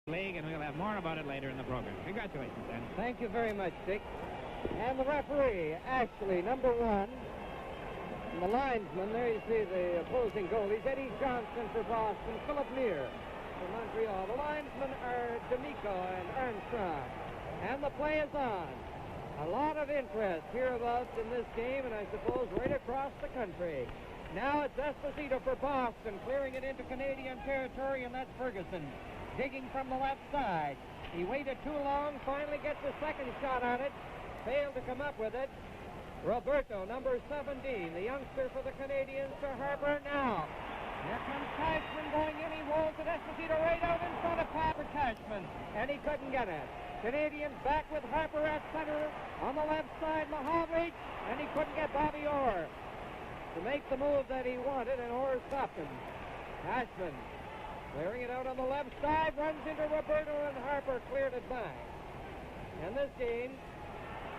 league, and we'll have more about it later in the program. Congratulations, Dan. Thank you very much, Dick. And the referee, actually, number 1. And the linesman, there you see the opposing goalies, Eddie Johnson for Boston, Philip Lear for Montreal. The linesmen are D'Amico and Armstrong. And the play is on. A lot of interest hereabouts in this game, and I suppose right across the country. Now it's Esposito for Boston, clearing it into Canadian territory, and that's Ferguson, digging from the left side. He waited too long, finally gets a second shot on it, failed to come up with it. Roberto, number 17, the youngster for the Canadiens, to Harper now. Here comes Cashman going in. He rolls it, Esposito right out in front of Papa Cashman, and he couldn't get it. Canadians back with Harper at center. On the left side, Mahovlich, and he couldn't get Bobby Orr to make the move that he wanted, and Orr stopped him. Cashman clearing it out on the left side, runs into Roberto, and Harper cleared it back. And this game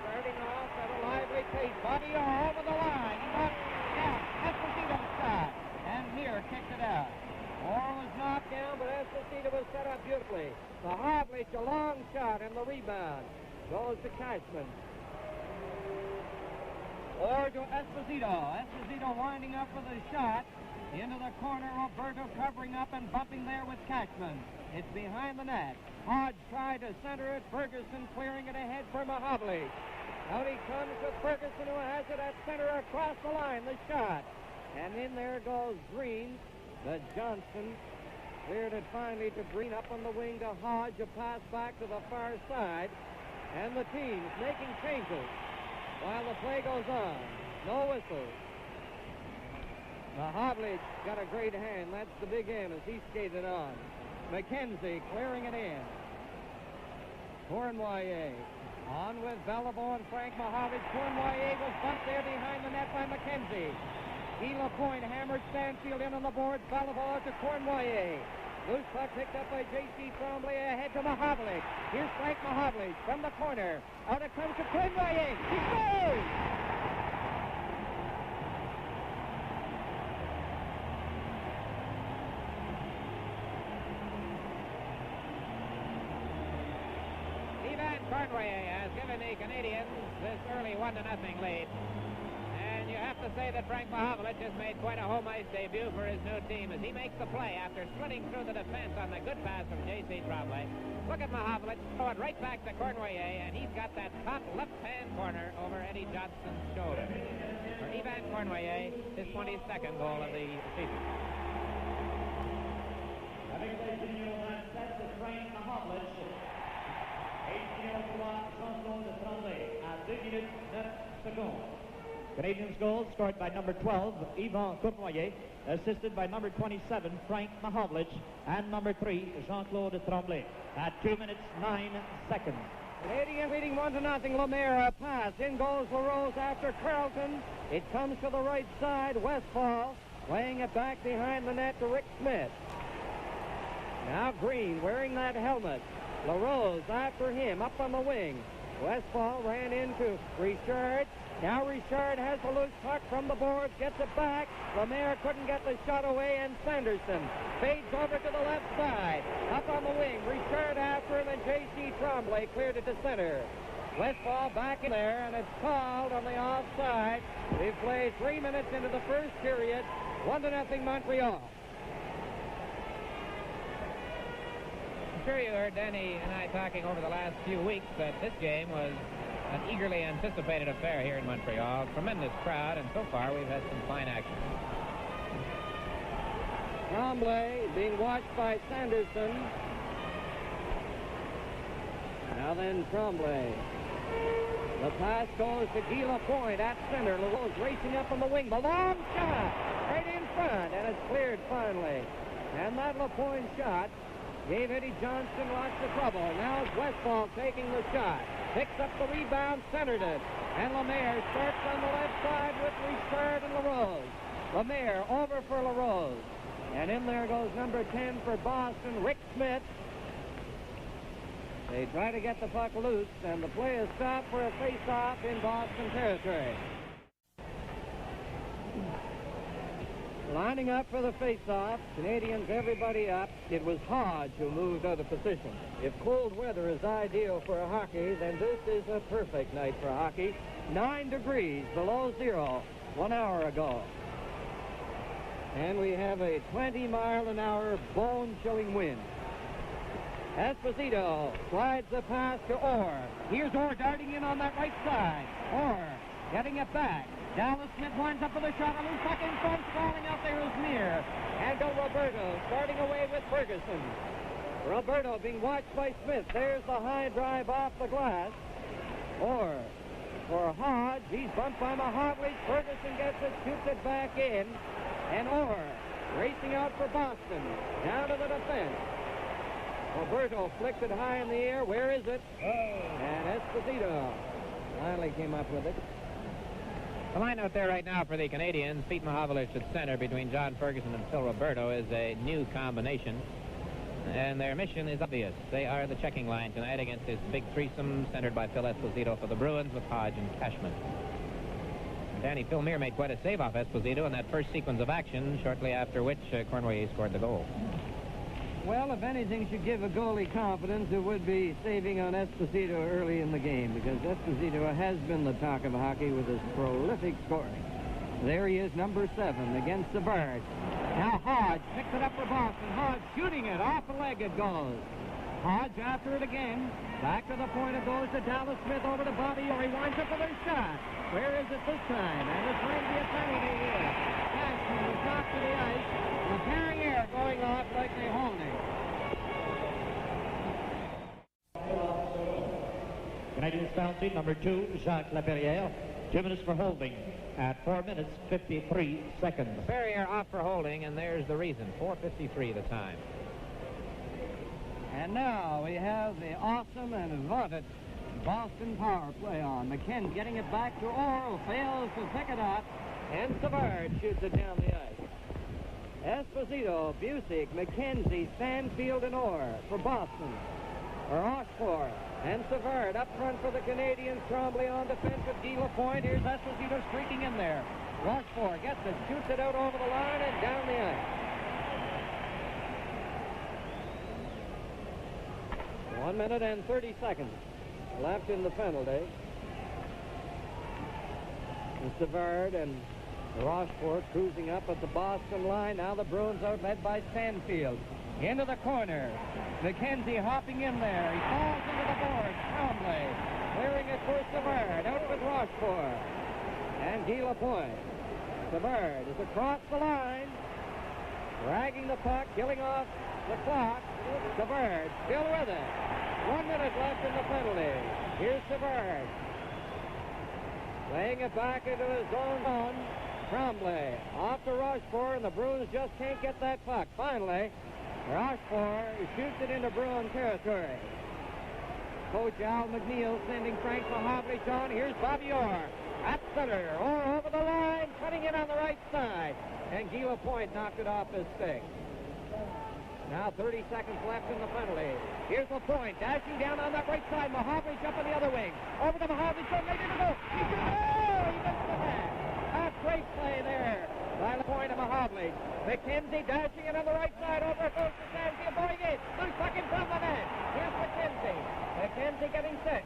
starting off at a lively pace. Bobby Orr over the line. He knocked down Esposito's shot, and Lear kicked it out. Orr was knocked down, but Esposito was set up beautifully. Mahovlich, a long shot, and the rebound goes to Cashman. Orr to Esposito. Esposito winding up for the shot. Into the corner, Roberto covering up and bumping there with Cashman. It's behind the net. Hodge tried to center it. Ferguson clearing it ahead for Mahovlich. Out he comes with Ferguson, who has it at center across the line. The shot. And in there goes Green. The Johnson cleared it finally to Green up on the wing to Hodge. A pass back to the far side. And the team's making changes while the play goes on. No whistles. Mahovlich got a great hand. That's the big M as he skated on. McKenzie clearing it in. Cournoyer on with Bellevaux and Frank Mahovlich. Cournoyer was bumped there behind the net by McKenzie. Guy Lapointe hammered Stanfield in on the boards. Bellevaux to Cournoyer. Loose puck picked up by J.C. Tremblay ahead to Mahovlich. Here's Frank Mahovlich from the corner. Out it comes to Cournoyer. He scores! Cournoyer has given the Canadiens this early 1-0 lead. And you have to say that Frank Mahovlich has made quite a home ice debut for his new team as he makes the play after splitting through the defense on the good pass from J.C. Tremblay. Look at Mahovlich, throw it right back to Cournoyer, and he's got that top left-hand corner over Eddie Johnston's shoulder. For Yvan Cournoyer, his 22nd goal of the season. Avec les numéros 27 de Frank Mahovlich. Canadiens goal scored by number 12, Yvan Cournoyer, assisted by number 27, Frank Mahovlich, and number 3, Jean-Claude Tremblay, at 2 minutes 9 seconds. Canadiens leading 1-0. Lemaire, a pass. In goes LaRose after Carlton. It comes to the right side. Westfall laying it back behind the net to Rick Smith. Now Green wearing that helmet. LaRose after him, up on the wing. Westfall ran into Richard. Now Richard has the loose puck from the boards, gets it back. Lemaire couldn't get the shot away, and Sanderson fades over to the left side. Up on the wing, Richard after him, and J.C. Tremblay cleared it to center. Westfall back in there, and it's called on the offside. We've played 3 minutes into the first period. 1-0 Montreal. I'm sure you heard Danny and I talking over the last few weeks that this game was an eagerly anticipated affair here in Montreal. Tremendous crowd, and so far we've had some fine action. Tremblay being watched by Sanderson. Now then Tremblay. The pass goes to Guy Lapointe at center. LaRose racing up on the wing. The long shot right in front, and it's cleared finally. And that Lapointe shot gave Eddie Johnston lots of trouble. Now it's Westfall taking the shot. Picks up the rebound, centered it. And Lemaire starts on the left side with Richard and LaRose. Lemaire over for LaRose. And in there goes number 10 for Boston, Rick Smith. They try to get the puck loose, and the play is stopped for a face-off in Boston territory. Lining up for the face-off. Canadians, everybody up. It was Hodge who moved out of position. If cold weather is ideal for hockey, then this is a perfect night for hockey. 9 degrees below zero 1 hour ago. And we have a 20-mile-an-hour bone-chilling wind. Esposito slides the pass to Orr. Here's Orr darting in on that right side. Orr getting it back. Dallas Smith winds up with a shot. A loose puck in front. Falling out there is Meir. And go Roberto starting away with Ferguson. Roberto being watched by Smith. There's the high drive off the glass. Orr for Hodge. He's bumped by Mahovlich. Ferguson gets it, shoots it back in. And Orr racing out for Boston. Down to the defense. Roberto flicked it high in the air. Where is it? And Esposito finally came up with it. The line out there right now for the Canadiens, Pete Mahovlich at center between John Ferguson and Phil Roberto, is a new combination. And their mission is obvious. They are the checking line tonight against this big threesome centered by Phil Esposito for the Bruins with Hodge and Cashman. Phil Meir made quite a save off Esposito in that first sequence of action, shortly after which Cornway scored the goal. Well, if anything should give a goalie confidence, it would be saving on Esposito early in the game, because Esposito has been the talk of hockey with his prolific scoring. There he is, number 7, against the Birds. Now Hodge picks it up for Boston. Hodge shooting it. Off the leg it goes. Hodge after it again. Back to the point it goes to Dallas Smith over to Bobby Orr. He winds up with a shot. Where is it this time? And it's going to be a penalty here. Cashman was knocked to the ice. Repairing air going off like a holding. Canadiens penalty, number 2, Jacques Laperrière. 2 minutes for holding at 4 minutes, 53 seconds. Laperrière off for holding, and there's the reason. 4:53 the time. And now we have the awesome and vaunted Boston power play on. McKenzie getting it back to Orr, who fails to pick it up, and Savard shoots it down the ice. Esposito, Bucyk, McKenzie, Stanfield, and Orr for Boston. Rochefort and Savard up front for the Canadiens. Tremblay on defense with Guy Lapointe. Here's Esposito streaking in there. Rochefort gets it, shoots it out over the line and down the ice. 1 minute and 30 seconds left in the penalty. And Savard and Rochefort cruising up at the Boston line. Now the Bruins out led by Stanfield. Into the corner. McKenzie hopping in there. He falls into the board. Tremblay clearing it for Savard. Out with Rochefort. And Guy Lapointe. Savard is across the line. Dragging the puck, killing off the clock. Savard still with it. 1 minute left in the penalty. Here's Savard. Laying it back into his own zone. Tremblay off to Rochefort, and the Bruins just can't get that puck. Finally, Rochefort shoots it into Bruin territory. Coach Al McNeil sending Frank Mahovlich on. Here's Bobby Orr at center. Orr over the line, cutting it on the right side. And Guy Lapointe knocked it off his stick. Now 30 seconds left in the penalty. Here's Lapointe dashing down on that right side. Mahovlich up on the other wing. Over to Mahovlich, so ready to go. He missed the net. A great play there by Lapointe and Mahovlich. McKenzie dashing it on the right side. Over goes to Stanfield. Boy, loose puck in front of the net. Here's McKenzie. McKenzie getting set.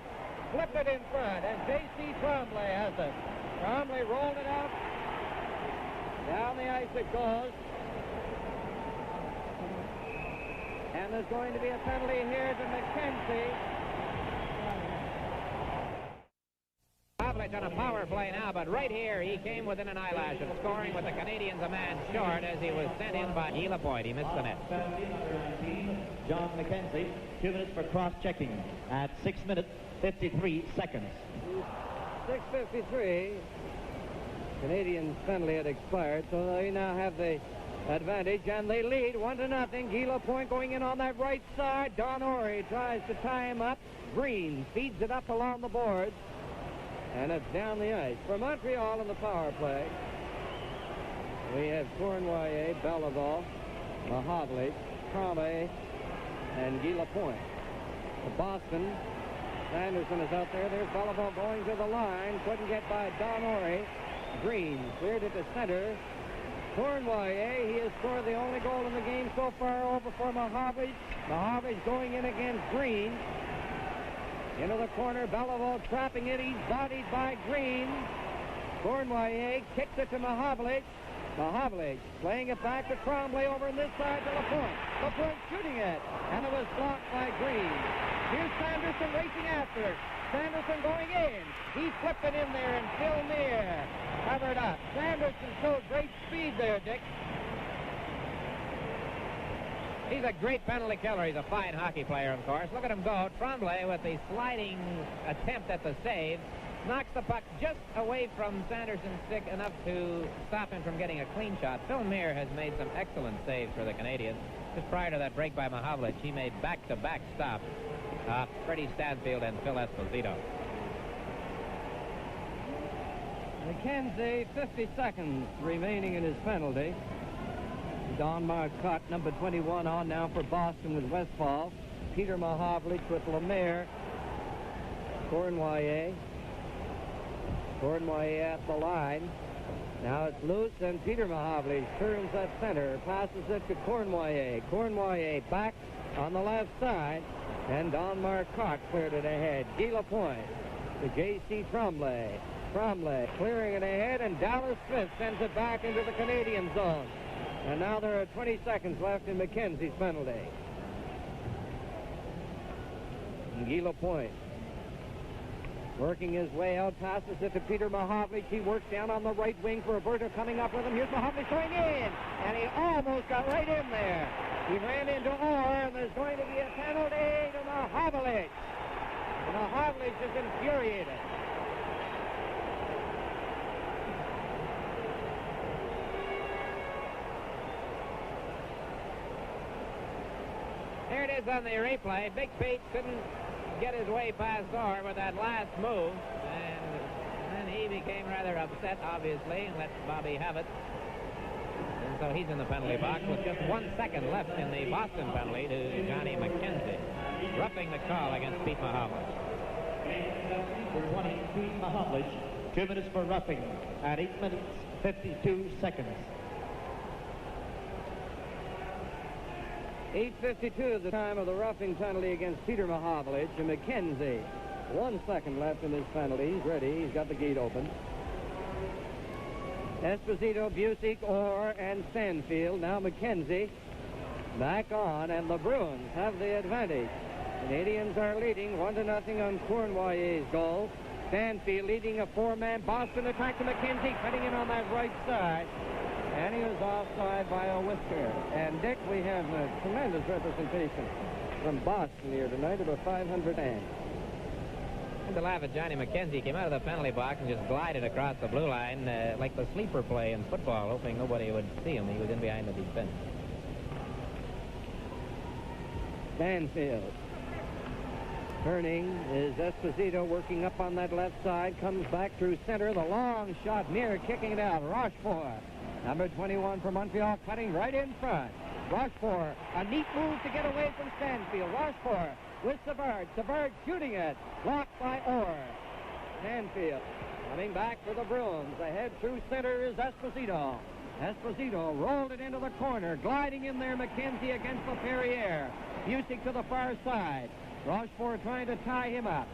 Flip it in front, and J.C. Tremblay has it. Tremblay rolled it out. Down the ice it goes. And there's going to be a penalty here to McKenzie. Mahovlich on a power play now, but right here he came within an eyelash of scoring with the Canadiens a man short as he was sent in by Guy Lapointe. He missed the net. John McKenzie, 2 minutes for cross-checking at 6 minutes, 53 seconds. 6:53. Canadiens' penalty had expired, so they now have the advantage, and they lead 1-0. Guy Lapointe going in on that right side. Don Orey tries to tie him up. Green feeds it up along the boards, and it's down the ice. For Montreal in the power play, we have Cornway, Beliveau, Mahovlich, Tremblay, and Guy Lapointe. For Boston, Sanderson is out there. There's Beliveau going to the line. Couldn't get by Don Orey. Green cleared it to center. Cournoyer. He has scored the only goal in the game so far over for Mahovlich. Mahovlich going in against Green. Into the corner, Beliveau trapping it. He's bodied by Green. Cournoyer kicks it to Mahovlich. Mahovlich playing it back to Tremblay over on this side to Lapointe. Lapointe shooting it, and it was blocked by Green. Here's Sanderson racing after it. Sanderson going in. He flipped it in there, and Phil Neer covered up. Sanderson showed great speed there, Dick. He's a great penalty killer. He's a fine hockey player, of course. Look at him go. Tremblay with the sliding attempt at the save knocks the puck just away from Sanderson's stick enough to stop him from getting a clean shot. Phil Neer has made some excellent saves for the Canadiens. Just prior to that break by Mahovlich, he made back-to-back stops. Freddie Stanfield and Phil Esposito. McKenzie, 50 seconds remaining in his penalty. Don Marcotte, number 21, on now for Boston with Westfall. Peter Mahovlich with Lemaire. Cournoyer. Cournoyer at the line. Now it's loose, and Peter Mahovlich turns at center, passes it to Cournoyer. Cournoyer back on the left side, and Don Marcotte cleared it ahead. Guy Lapointe to J.C. Tremblay. Tremblay clearing it ahead, and Dallas Smith sends it back into the Canadian zone. And now there are 20 seconds left in McKenzie's penalty. And Guy Lapointe working his way out, passes it to Peter Mahovlich. He works down on the right wing for Roberto coming up with him. Here's Mahovlich going in, and he almost got right in there. He ran into Orr, and there's going to be a penalty to Mahovlich. Mahovlich is infuriated. Here it is on the replay. Big Pete couldn't get his way past Orr with that last move, and then he became rather upset, obviously, and let Bobby have it. And so he's in the penalty box with just 1 second left in the Boston penalty to Johnny McKenzie, roughing the call against Pete Mahovlich. For 20, Pete Mahovlich, 2 minutes for roughing at 8 minutes, 52 seconds. 8:52 is the time of the roughing penalty against Peter Mahovlich. And McKenzie, 1 second left in his penalty. He's ready. He's got the gate open. Esposito, Bucyk, Orr, and Stanfield. Now McKenzie back on, and the Bruins have the advantage. Canadiens are leading 1-0 on Cournoyer's goal. Stanfield leading a 4-man. Boston attack to McKenzie, cutting in on that right side. And he was offside by a whisker. And, Dick, we have a tremendous representation from Boston here tonight of a 500 man. And to laugh at Johnny McKenzie, came out of the penalty box and just glided across the blue line like the sleeper play in football, hoping nobody would see him. He was in behind the defense. Stanfield. Turning is Esposito working up on that left side. Comes back through center. The long shot near kicking it out. Rochefort. Number 21 for Montreal, cutting right in front. Rochefort, a neat move to get away from Stanfield. Rochefort with Savard. Savard shooting it. Blocked by Orr. Stanfield coming back for the Bruins. Ahead through center is Esposito. Esposito rolled it into the corner. Gliding in there, McKenzie against LaPerriere. Bucyk to the far side. Rochefort trying to tie him up.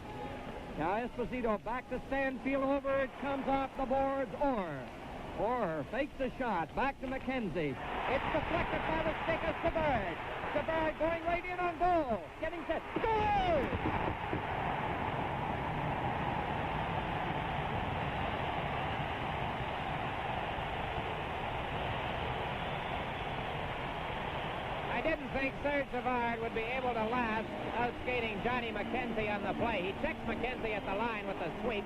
Now Esposito back to Stanfield. Over it comes off the boards. Orr fakes the shot. Back to McKenzie. It's deflected by the stick of Savard. Savard going right in on goal. Getting set. Goal! I didn't think Serge Savard would be able to last out-skating Johnny McKenzie on the play. He checks McKenzie at the line with the sweep.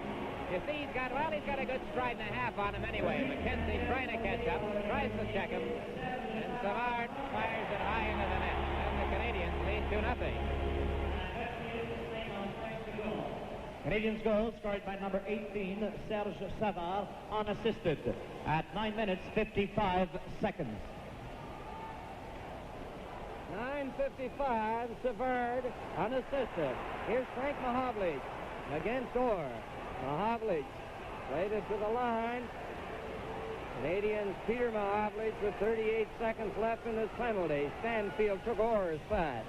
You see, he's got a good stride and a half on him anyway. McKenzie trying to catch up, tries to check him, and Savard fires it high into the net. And the Canadiens lead 2-0. Canadiens goal scored by number 18, Serge Savard, unassisted at 9 minutes, 55 seconds. 9:55, Savard unassisted. Here's Frank Mahovlich against Orr. Mahovlich played it to the line. Canadiens, Peter Mahovlich with 38 seconds left in this penalty. Stanfield took Orr's spot.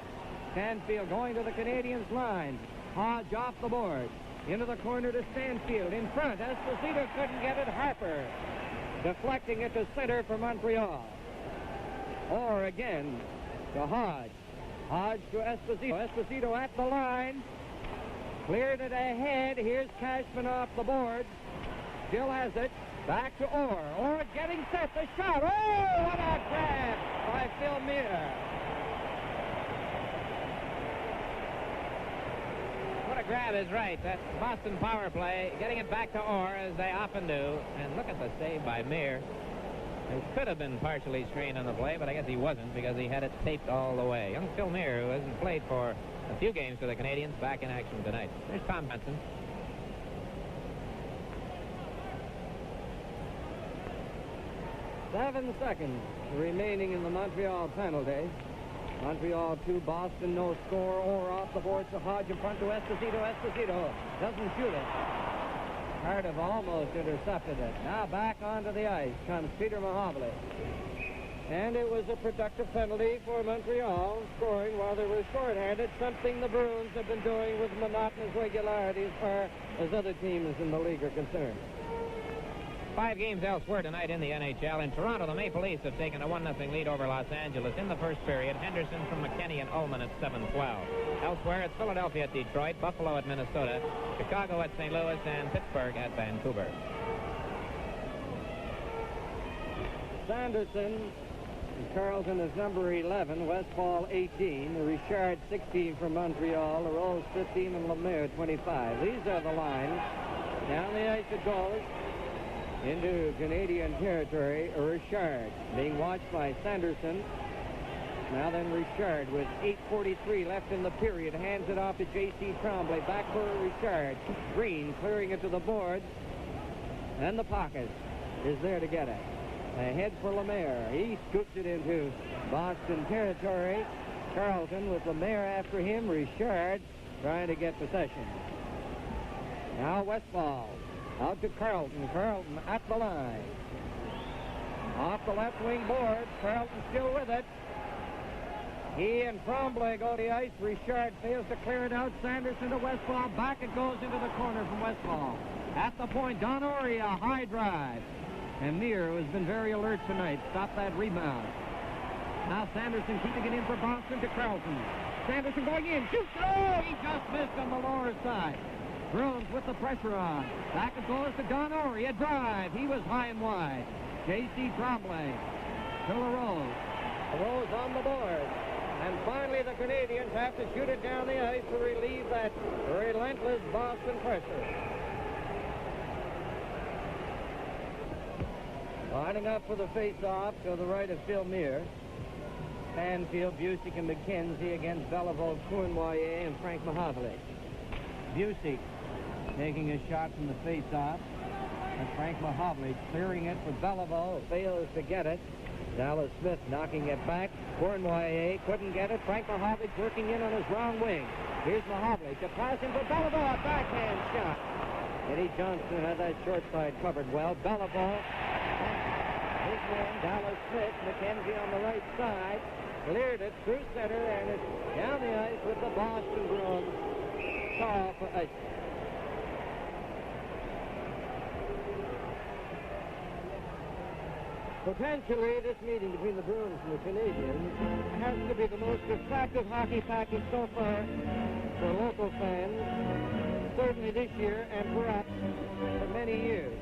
Stanfield going to the Canadiens line. Hodge off the board. Into the corner to Stanfield. In front, Esposito couldn't get it. Harper deflecting it to center for Montreal. Orr again to Hodge. Hodge to Esposito. Esposito at the line. Cleared it ahead. Here's Cashman off the board. Still has it. Back to Orr. Orr getting set. The shot. Oh, what a grab by Phil Muir. What a grab is right. That Boston power play, getting it back to Orr as they often do. And look at the save by Muir. It could have been partially screened on the play, but I guess he wasn't because he had it taped all the way. Young Phil Muir, who hasn't played for a few games for the Canadiens, back in action tonight. There's Tom Benson. Seven seconds remaining in the Montreal penalty. Montreal 2, Boston no score. Orr off the board to Hodge in front to Esposito. Esposito doesn't shoot it. Cardiff almost intercepted it. Now back onto the ice comes Peter Mahovlich. And it was a productive penalty for Montreal, scoring while they were shorthanded, something the Bruins have been doing with monotonous regularity as far as other teams in the league are concerned. 5 games elsewhere tonight in the NHL. In Toronto, the Maple Leafs have taken a 1-0 lead over Los Angeles in the first period. Henderson from McKenzie and Ullman at 7-12. Elsewhere, it's Philadelphia at Detroit, Buffalo at Minnesota, Chicago at St. Louis, and Pittsburgh at Vancouver. Sanderson, Carlton is number 11, Westfall 18, Richard 16 from Montreal, LaRose 15, and Lemaire 25. These are the lines. Down the ice it goes. Into Canadian territory, Richard being watched by Sanderson. Now then Richard with 8:43 left in the period hands it off to J.C. Tremblay. Back for Richard. Green clearing it to the boards. And the pocket is there to get it. Ahead for Lemaire. He scoops it into Boston territory. Carlton with Lemaire after him. Richard trying to get possession. Now Westfall. Out to Carlton. Carlton at the line. Off the left wing board. Carlton still with it. He and Tremblay go to the ice. Richard fails to clear it out. Sanderson to Westfall. Back it goes into the corner from Westfall. At the point, Don Orry, a high drive. And Muir, who has been very alert tonight, stopped that rebound. Now Sanderson keeping it in for Boston to Carlton. Sanderson going in. Shoots. Oh, he just missed on the lower side. Bruins with the pressure on. Back it goes to Don Orry. A drive. He was high and wide. J.C. Tremblay to LaRose. LaRose on the board. And finally the Canadiens have to shoot it down the ice to relieve that relentless Boston pressure. Lining up for the face-off to the right of Phil Muir. Stanfield, Bucyk, and McKenzie against Beliveau, Cournoyer, and Frank Mahovlich. Bucyk taking a shot from the face-off. And Frank Mahovlich clearing it for Beliveau. Fails to get it. Dallas Smith knocking it back. Cournoyer couldn't get it. Frank Mahovlich working in on his wrong wing. Here's Mahovlich. A pass in for Beliveau. A backhand shot. Eddie Johnston had that short side covered well. Beliveau. His man, Dallas Smith. McKenzie on the right side. Cleared it through center. And it's down the ice with the Boston Bruins. Call for ice. Potentially, this meeting between the Bruins and the Canadiens has to be the most attractive hockey package so far for local fans, certainly this year and perhaps for many years.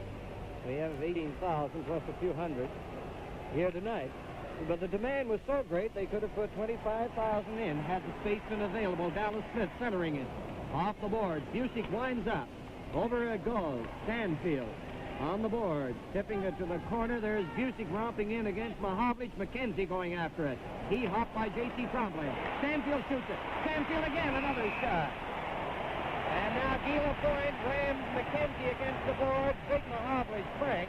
We have 18,000 plus a few hundred here tonight. But the demand was so great they could have put 25,000 in had the space been available. Dallas Smith centering it. Off the board. Bucyk winds up. Over it goes. Stanfield on the board. Tipping it to the corner. There's Bucyk romping in against Mahovlich. McKenzie going after it. He hopped by J.C. Tremblay. Stanfield shoots it. Stanfield again. Another shot. And now Gila Point rams McKenzie against the board. Big Mahovlich Frank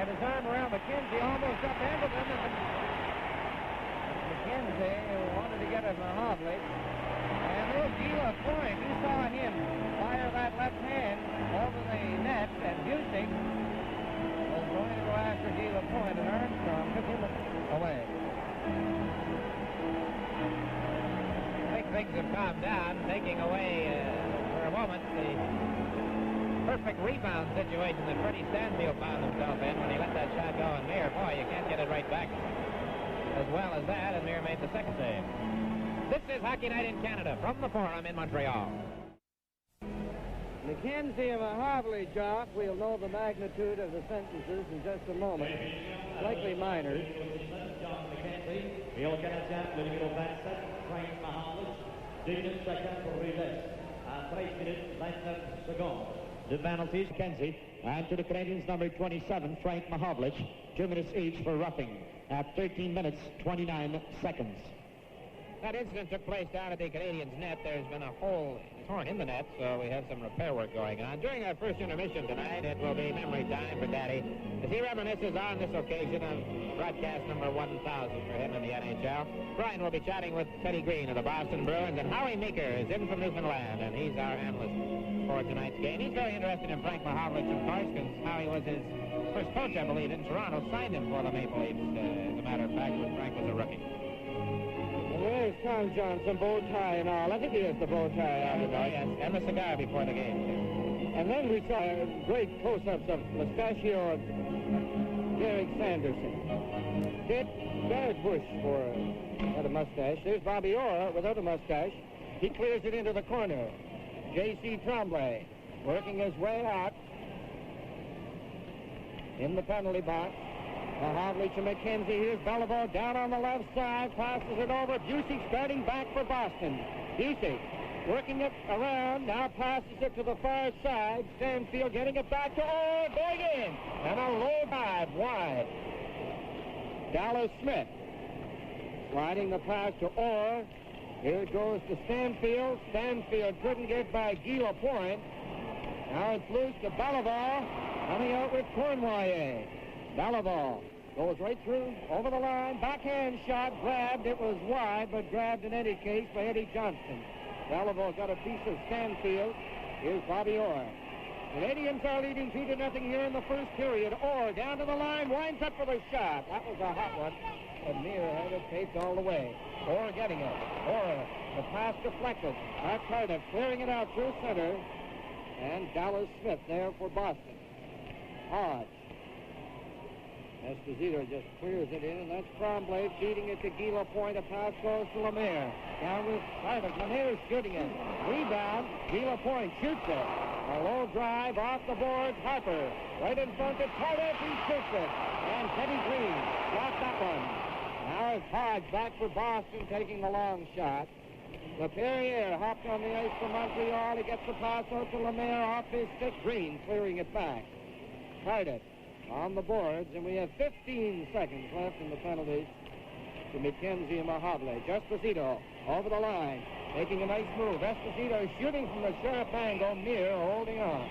had his arm around McKenzie, almost upended him. And McKenzie wanted to get at Mahovlich. And there's Gila Point. You saw him fire that left hand over the net, and Bucyk was going to go after Gila things have calmed down, taking away, for a moment, the perfect rebound situation that Freddie Stanfield found himself in when he let that shot go on Meir. Boy, you can't get it right back as well as that, and Meir made the second save. This is Hockey Night in Canada from the Forum in Montreal. McKenzie and Mahovlich off. We'll know the magnitude of the sentences in just a moment. Likely minors. John McKenzie, et au Canadien, le numéro 27, Frank Mahovlich, 2 minutes chacun pour Rivest, à 13 minutes 29 secondes. The penalties, McKenzie, and to the Canadiens, number 27, Frank Mahovlich, 2 minutes each for roughing at 13 minutes 29 seconds. That incident took place down at the Canadiens' net. There's been a hole torn in the net, so we have some repair work going on. During our first intermission tonight, it will be memory time for Daddy as he reminisces on this occasion of broadcast number 1,000 for him in the NHL. Brian will be chatting with Teddy Green of the Boston Bruins, and Howie Meeker is in from Newfoundland, and he's our analyst for tonight's game. He's very interested in Frank Mahovlich, of course, because Howie was his first coach, I believe, in Toronto, signed him for the Maple Leafs, as a matter of fact, when Frank was a rookie. There's Tom Johnson, bow tie and all. I think he has the bow tie on tonight. Yes, and the cigar before the game, too. And then we saw great close-ups of mustachioed Derek Sanderson. Did Barrett Bush had a mustache. There's Bobby Orr without a mustache. He clears it into the corner. J.C. Tremblay working his way out in the penalty box. Mahovlich to McKenzie. Here's Gallivan down on the left side. Passes it over. Bucyk starting back for Boston. Bucyk working it around. Now passes it to the far side. Stanfield getting it back to Orr. Going in. And a low dive wide. Dallas Smith sliding the pass to Orr. Here it goes to Stanfield. Stanfield couldn't get by Guy Lapointe. Now it's loose to Gallivan. Coming out with Cournoyer. Gallivan goes right through, over the line, backhand shot, grabbed. It was wide, but grabbed in any case by Eddie Johnston. Gallivan got a piece of Stanfield. Here's Bobby Orr. Canadiens are leading 2-0 here in the first period. Orr down to the line, winds up for the shot. That was a hot one, but Meir had it taped all the way. Orr getting it. Orr, the pass deflected. Mark Carter clearing it out through center. And Dallas Smith there for Boston. Hodge. Esposito just clears it in, and that's Tremblay feeding it to Guy Lapointe. A pass goes to Lemaire. Down with Private. Lemaire's shooting it. Rebound. Guy Lapointe shoots it. A low drive off the boards. Harper right in front of Carter. He shoots it. And Teddy Green blocked that one. Now it's Hodge back for Boston, taking the long shot. LaPerriere hopped on the ice for Montreal. He gets the pass out to Lemaire off his stick. Green clearing it back. Carter on the boards, and we have 15 seconds left in the penalties to McKenzie and Mahovlich. Esposito over the line, making a nice move. Esposito shooting from the sharp angle. Meir holding on.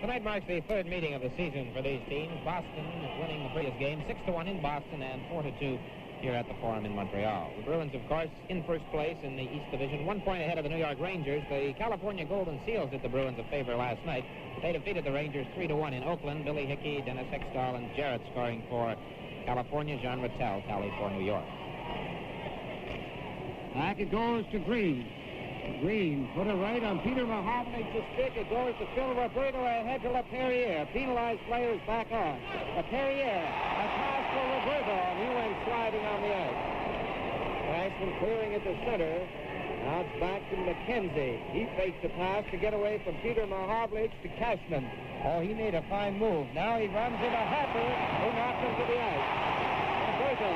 Tonight marks the third meeting of the season for these teams. Boston winning the previous game 6-1 in Boston and 4-2 here at the Forum in Montreal. The Bruins, of course, in first place in the East Division, 1 point ahead of the New York Rangers. The California Golden Seals did the Bruins a favor last night. They defeated the Rangers 3-1 in Oakland. Billy Hickey, Dennis Hextall, and Jarrett scoring for California. Jean Rattel tally for New York. Back it goes to Green. Green put it right on Peter Mahovlich's stick. It goes to Phil Roberto ahead to LaPerriere. Penalized players back on. LaPerriere, a pass for Roberto, and he went sliding on the ice. Ashman clearing it to center. Now it's back to McKenzie. He fakes the pass to get away from Peter Mahovlich to Cashman. Oh, he made a fine move. Now he runs into Harper, who knocks him to the ice. Roberto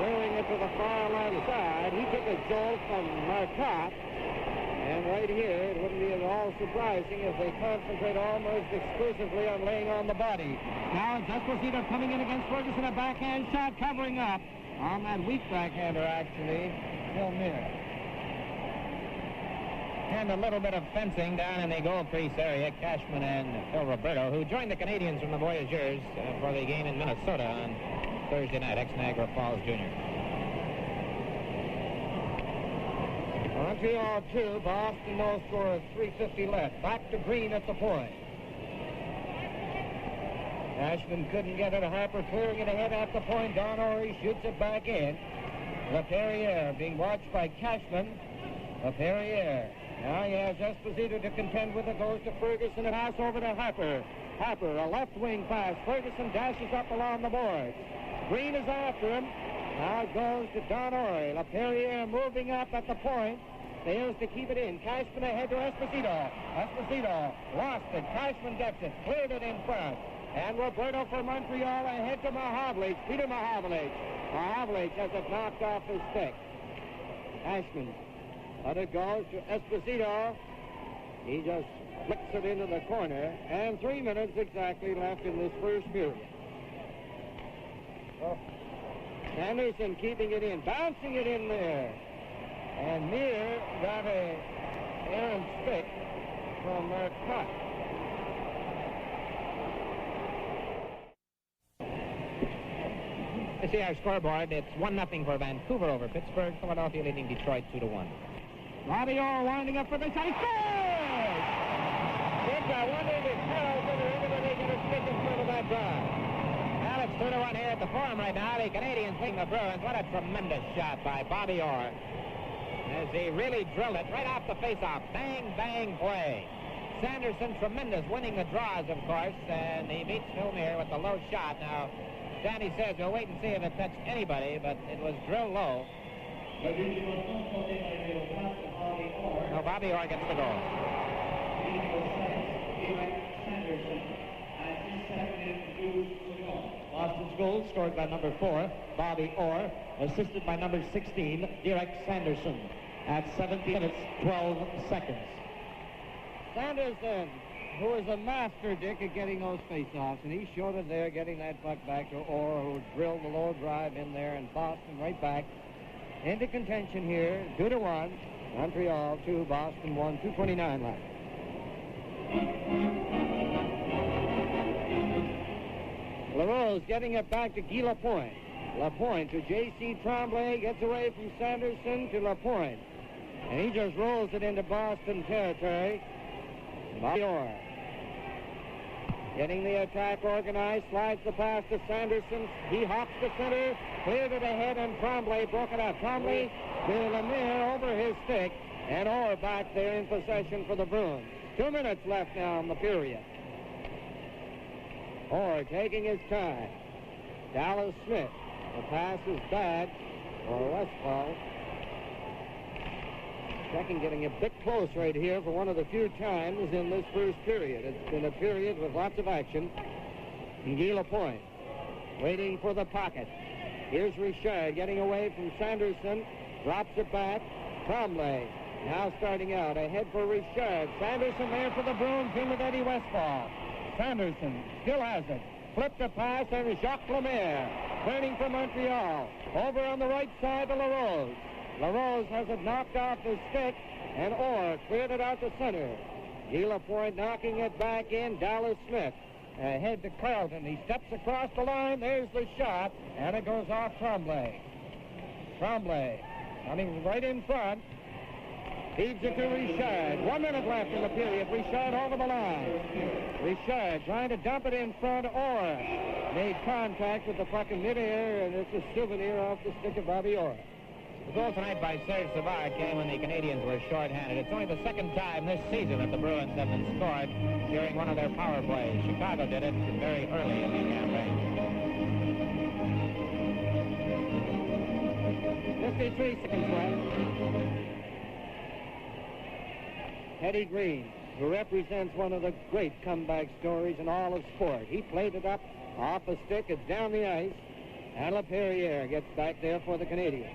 clearing it to the far left side. He took a jolt from Marcotte. And right here, it wouldn't be at all surprising if they concentrate almost exclusively on laying on the body. Now it's Esposito coming in against Ferguson, a backhand shot covering up on that weak backhander, actually, Phil Meir. And a little bit of fencing down in the goal crease area. Cashman and Phil Roberto, who joined the Canadiens from the Voyageurs for the game in Minnesota on Thursday night, ex-Niagara Falls Junior. Montreal 2, Boston no score of 3:50 left. Back to Green at the point. Ashman couldn't get it. Harper clearing it ahead at the point. Don Orey shoots it back in. LaPerriere being watched by Cashman. LaPerriere. Now he has Esposito to contend with. It goes to Ferguson and pass over to Harper. Harper, a left wing pass. Ferguson dashes up along the boards. Green is after him. Now it goes to Don Orey. LaPerriere moving up at the point. Fails to keep it in. Cashman ahead to Esposito. Esposito lost it. Cashman gets it. Cleared it in front. And Roberto for Montreal ahead to Mahavlich. Peter Mahavlich. Mahavlich has it knocked off his stick. Ashman. But it goes to Esposito. He just flicks it into the corner. And 3 minutes exactly left in this first period. Sanderson keeping it in. Bouncing it in there. And Meir got a errant stick from Cut. You see our scoreboard. It's 1-0 for Vancouver over Pittsburgh. Philadelphia leading Detroit 2-1. Bobby Orr winding up for the shot. He scores! I wonder if it's Carroll's in there, but they get a stick in front of that drive. Well, it's 2-1 here at the Forum right now. The Canadiens leading the Bruins. What a tremendous shot by Bobby Orr. As he really drilled it right off the face-off. Bang, bang, play. Sanderson, tremendous, winning the draws, of course, and he beats Milner with the low shot. Now, Danny says we'll wait and see if it touched anybody, but it was drilled low. No, Bobby Orr gets the goal. Boston's goal scored by number 4, Bobby Orr, assisted by number 16, Dick Sanderson, at 17 minutes, 12 seconds. Sanderson, who is a master, Dick, at getting those face-offs, and he showed it there, getting that puck back to Orr, who drilled the low drive in there, and Boston right back into contention here, 2-1. Montreal 2, Boston 1, 2:29 left. LaRose getting it back to Guy Lapointe. Lapointe to J.C. Tremblay, gets away from Sanderson to Lapointe. And he just rolls it into Boston territory. Bobby Orr getting the attack organized, slides the pass to Sanderson. He hops to center, cleared it ahead, and Tremblay broke it up. Tremblay to Lemire over his stick, and Orr back there in possession for the Bruins. 2 minutes left now in the period. Orr taking his time. Dallas Smith. The pass is bad for Westfall. Second getting a bit close right here for one of the few times in this first period. It's been a period with lots of action. And Guy Lapointe waiting for the pocket. Here's Richard getting away from Sanderson. Drops it back. Tremblay now starting out. Ahead for Richard. Sanderson there for the Bruins in with Eddie Westfall. Sanderson still has it. Flipped a pass, and Jacques Lemire turning for Montreal. Over on the right side to LaRose. LaRose has it knocked off his stick, and Orr cleared it out to center. Guy Lapointe knocking it back in. Dallas Smith ahead to Carlton. He steps across the line. There's the shot, and it goes off Tremblay. Tremblay running right in front. Feeds it to Richard. 1 minute left in the period. Richard over the line. Richard trying to dump it in front. Orr made contact with the puck in midair, and it's a souvenir off the stick of Bobby Orr. The goal tonight by Serge Savard came when the Canadiens were short-handed. It's only the second time this season that the Bruins have been scored during one of their power plays. Chicago did it very early in the campaign. 53 seconds left. Eddie Green, who represents one of the great comeback stories in all of sport. He played it up off a stick. It's down the ice. And LaPerriere gets back there for the Canadiens.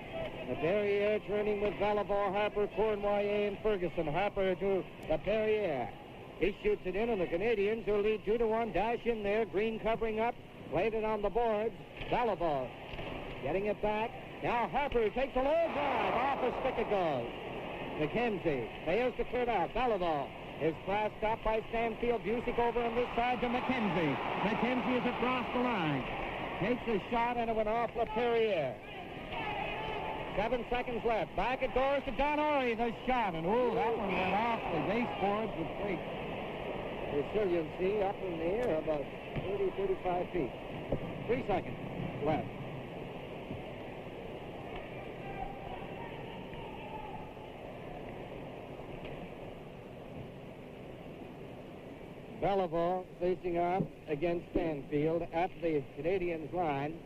LaPerriere turning with Valabor, Harper, Cournoyer, and Ferguson. Harper to LaPerriere. He shoots it in, and the Canadiens, who lead 2-1, dash in there. Green covering up, played it on the boards. Valabor getting it back. Now Harper takes a low drive. Off a stick it goes. McKenzie fails to clear it out. Valabor is fast stopped by Stanfield. Bucyk over on this side to McKenzie. McKenzie is across the line. Takes a shot, and it went off LaPerriere. 7 seconds left. Back it goes to Don Orey. The shot, and ooh, that one went off the baseboards with great resiliency up in the air about 30, 35 feet. 3 seconds left. Gallivan facing off against Stanfield at the Canadiens line.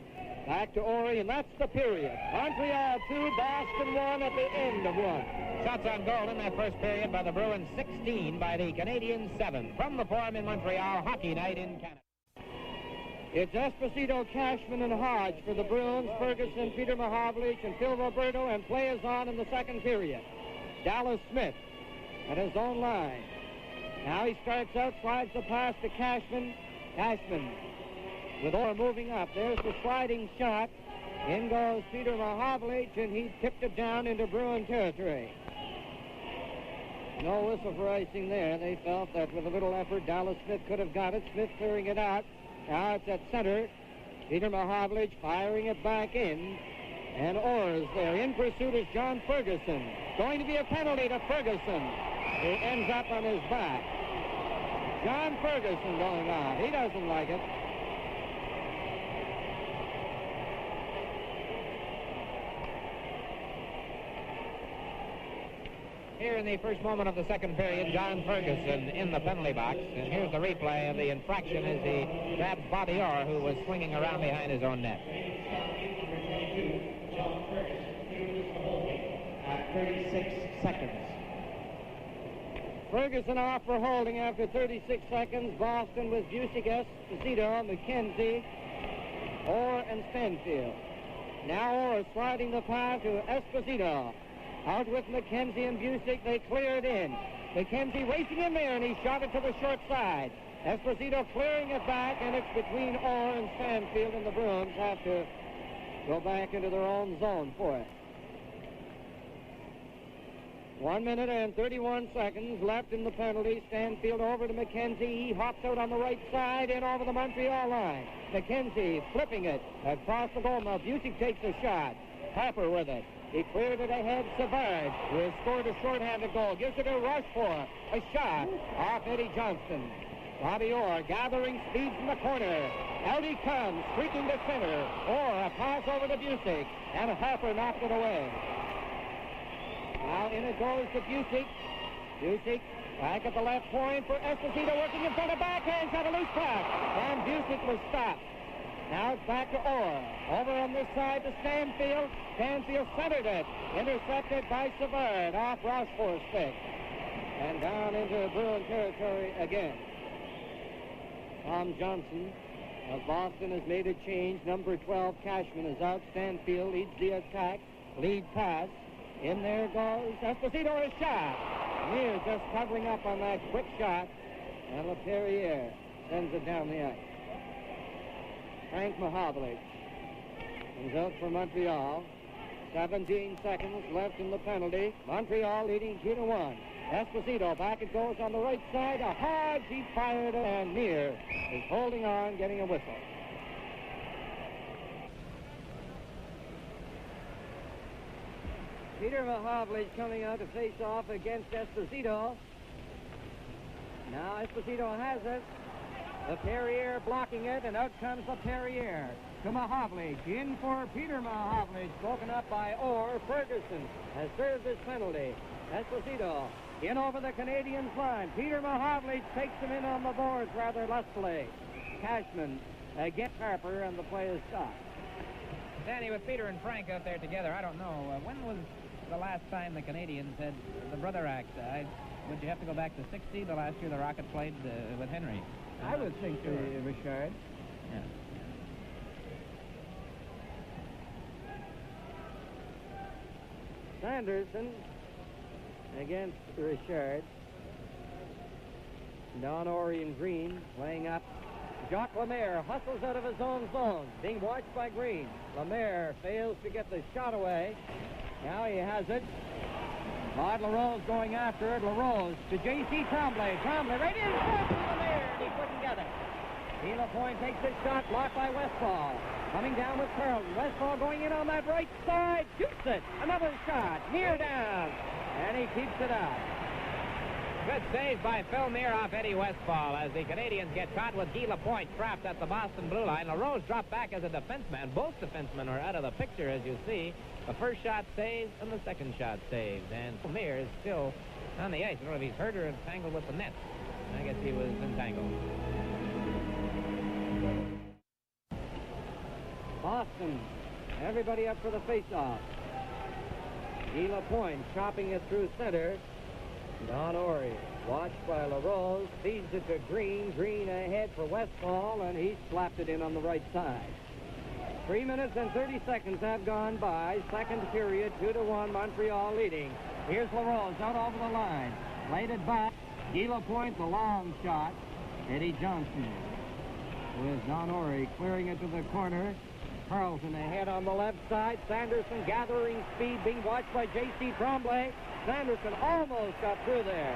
Back to Orr, and that's the period. Montreal 2, Boston 1 at the end of 1. Shots on goal in that first period by the Bruins, 16 by the Canadiens, 7. From the Forum in Montreal, hockey night in Canada. It's Esposito, Cashman, and Hodge for the Bruins, Ferguson, Peter Mahovlich, and Phil Roberto, and play is on in the second period. Dallas Smith at his own line. Now he starts out, slides the pass to Cashman. Cashman with Orr moving up. There's the sliding shot. In goes Peter Mahovlich, and he tipped it down into Bruin territory. No whistle for icing there. They felt that with a little effort, Dallas Smith could have got it. Smith clearing it out. Now it's at center. Peter Mahovlich firing it back in. And Orr is there. In pursuit is John Ferguson. Going to be a penalty to Ferguson. He ends up on his back. John Ferguson going on. He doesn't like it. Here in the first moment of the second period, John Ferguson in the penalty box. And here's the replay of the infraction as he grabs Bobby Orr, who was swinging around behind his own net. At 36 seconds. Ferguson off for holding after 36 seconds. Boston with Bucyk, Esposito, McKenzie, Orr, and Stanfield. Now Orr sliding the pass to Esposito. Out with McKenzie and Bucyk. They clear it in. McKenzie racing in there, and he shot it to the short side. Esposito clearing it back, and it's between Orr and Stanfield, and the Bruins have to go back into their own zone for it. 1 minute and 31 seconds left in the penalty. Stanfield over to McKenzie. He hops out on the right side and over the Montreal line. McKenzie flipping it across the goal. Now Bucyk takes a shot. Harper with it. He cleared it ahead. Savard, who has scored a shorthanded goal, gives it to Rushmore. A shot off Eddie Johnston. Bobby Orr gathering speed from the corner. Out he comes, streaking to center. Orr, a pass over to Bucyk, and Harper knocked it away. Now in it goes to Bucyk. Bucyk back at the left point for Esposito, working in front of backhand, got a loose pass, and Bucyk was stopped. Now it's back to Orr. Over on this side to Stanfield. Stanfield centered it. Intercepted by Savard off Rochefort's stick. And down into Bruin territory again. Tom Johnson of Boston has made a change. Number 12, Cashman, is out. Stanfield leads the attack. Lead pass. In there goes Esposito, a shot. Near just covering up on that quick shot. And LaPerriere sends it down the ice. Frank Mahovlich is out for Montreal. 17 seconds left in the penalty. Montreal leading 2-1. Esposito, back it goes on the right side. A Hodge, he fired it, and Near is holding on, getting a whistle. Peter Mahovlich coming out to face off against Esposito. Now Esposito has it. LaPerriere blocking it, and out comes LaPerriere to Mahovlich. In for Peter Mahovlich, broken up by Orr. Ferguson has served his penalty. Esposito in over the Canadiens line. Peter Mahovlich takes him in on the boards rather lustily. Cashman against Harper, and the play is stopped. Danny, with Peter and Frank out there together, I don't know, when was the last time the Canadiens had the brother act? Would you have to go back to 60, the last year the Rocket played with Henry? I would think sure. Richard. Yeah. Sanderson against Richard. Don Orion Green playing up. Jacques Lemaire hustles out of his own zone, being watched by Green. Lemaire fails to get the shot away. Now he has it. Claude LaRose going after it. LaRose to J.C. Tremblay. Tremblay right in front of Lemaire, and he couldn't get it. Sheila Point takes his shot, blocked by Westfall. Coming down with Carlton. Westfall going in on that right side. Shoots it. Another shot. Near down. And he keeps it out. Good save by Phil Meir off Eddie Westfall as the Canadiens get caught with Guy Lapointe trapped at the Boston blue line. LaRose dropped back as a defenseman. Both defensemen are out of the picture, as you see. The first shot saved and the second shot saved. And Phil Meir is still on the ice. I don't know if he's hurt or entangled with the net. I guess he was entangled. Boston, everybody up for the face-off. Guy Lapointe chopping it through center. Don Orr, watched by LaRose, feeds it to Green. Green ahead for Westfall, and he slapped it in on the right side. 3 minutes and 30 seconds have gone by. Second period, 2-1, Montreal leading. Here's LaRose out over the line. Laid it back. Guy Lapointe, the long shot. Eddie Johnson with Don Orr clearing it to the corner. Carlson ahead on the left side. Sanderson gathering speed, being watched by J.C. Tremblay. Sanderson almost got through there.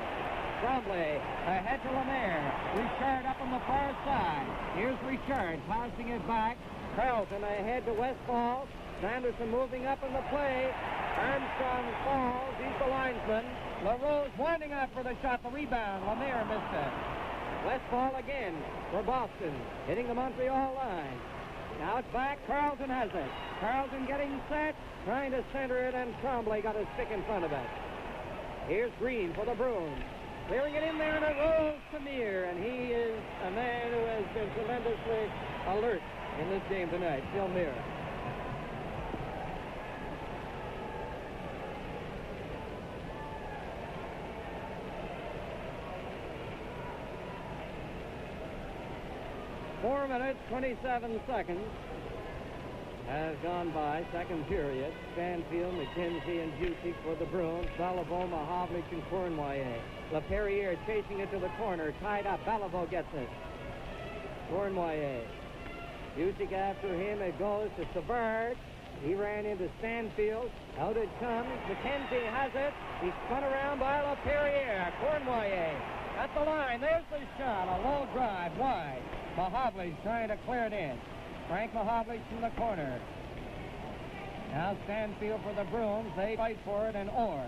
Tremblay ahead to Lemaire. Richard up on the far side. Here's Richard passing it back. Carlson ahead to Westfall. Sanderson moving up in the play. Armstrong falls. He's the linesman. LaRose winding up for the shot. The rebound. Lemaire missed it. Westfall again for Boston. Hitting the Montreal line. Now it's back. Carlson has it. Carlson getting set. Trying to center it, and Tremblay got a stick in front of it. Here's Green for the Bruins. Clearing it in there, and it rolls to Meir, and he is a man who has been tremendously alert in this game tonight, Phil Meir. Four minutes, 27 seconds has gone by. Second period. Stanfield, McKenzie, and Bucyk for the Bruins. Beliveau, Mahovlich, and Cournoyer. LaPerriere chasing it to the corner. Tied up. Beliveau gets it. Cournoyer. Bucyk after him. It goes to Savard. He ran into Stanfield. Out it comes. McKenzie has it. He's spun around by LaPerriere. Cournoyer at the line. There's the shot. A low drive wide. Mahovlich trying to clear it in. Frank Mahovlich from the corner. Now Stanfield for the Bruins. They fight for it, and Orr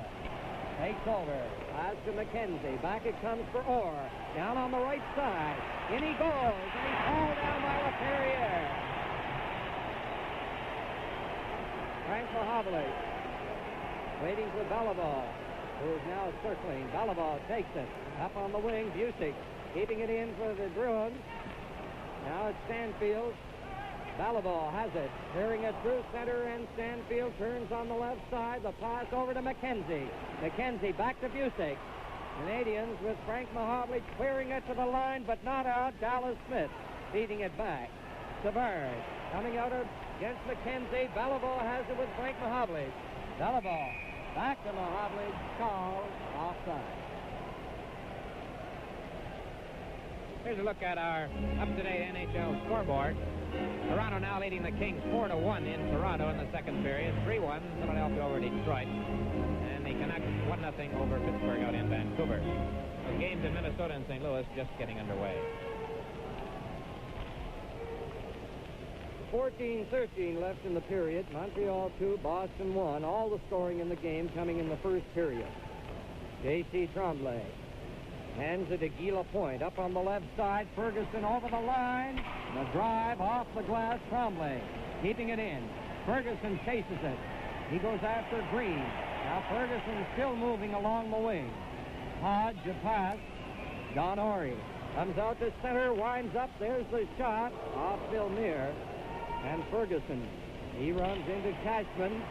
takes over. Pass to McKenzie. Back it comes for Orr. Down on the right side. In he goes, and he's hauled down by LaPerriere. Frank Mahovlich waiting for Beliveau, who is now circling. Beliveau takes it. Up on the wing, Bucyk keeping it in for the Bruins. Now it's Stanfield. Beliveau has it, clearing it through center, and Stanfield turns on the left side. The pass over to McKenzie. McKenzie back to Bucyk. Canadiens with Frank Mahovlich clearing it to the line, but not out. Dallas Smith feeding it back. Savard coming out against McKenzie. Beliveau has it with Frank Mahovlich. Beliveau back to Mahovlich. Call offside. Here's a look at our up-to-date NHL scoreboard. Toronto now leading the Kings 4-1 in Toronto in the second period. 3-1 Philadelphia over Detroit. And the Canucks 1-0 over Pittsburgh out in Vancouver. The games in Minnesota and St. Louis just getting underway. 14-13 left in the period. Montreal 2, Boston 1. All the scoring in the game coming in the first period. J.C. Tremblay hands it to Guy Lapointe. Up on the left side, Ferguson over the line. The drive off the glass, Tremblay keeping it in. Ferguson chases it. He goes after Green. Now Ferguson still moving along the wing. Hodge, a pass. Don Orr comes out to center, winds up. There's the shot off Phil Meir. And Ferguson, he runs into Cashman.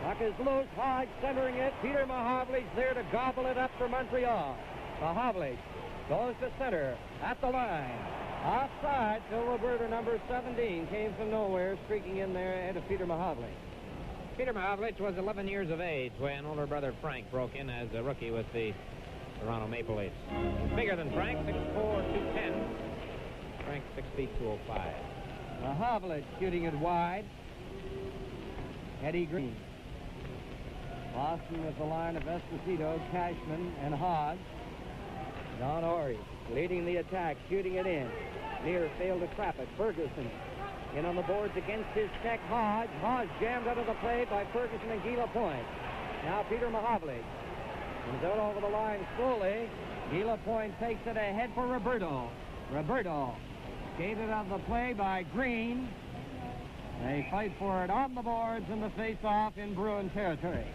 Puck is loose. Hodge centering it. Peter Mahovlich there to gobble it up for Montreal. Mahovlich goes to center at the line. Offside. Phil Roberta, number 17, came from nowhere, streaking in there ahead of Peter Mahovlich. Peter Mahovlich was 11 years of age when older brother Frank broke in as a rookie with the Toronto Maple Leafs. He's bigger than Frank, 6'4", 210. Frank 6 feet 205. Mahovlich shooting it wide. Eddie Green. Boston with the line of Esposito, Cashman, and Hodge. Don Orr leading the attack, shooting it in. Meir failed to trap it. Ferguson in on the boards against his check. Hodge. Hodge jammed out of the play by Ferguson and Guy Lapointe. Now Peter Mahovlich comes out over the line slowly. Gallivan takes it ahead for Roberto. Roberto skated on the play by Green. They fight for it on the boards in the face-off in Bruin territory.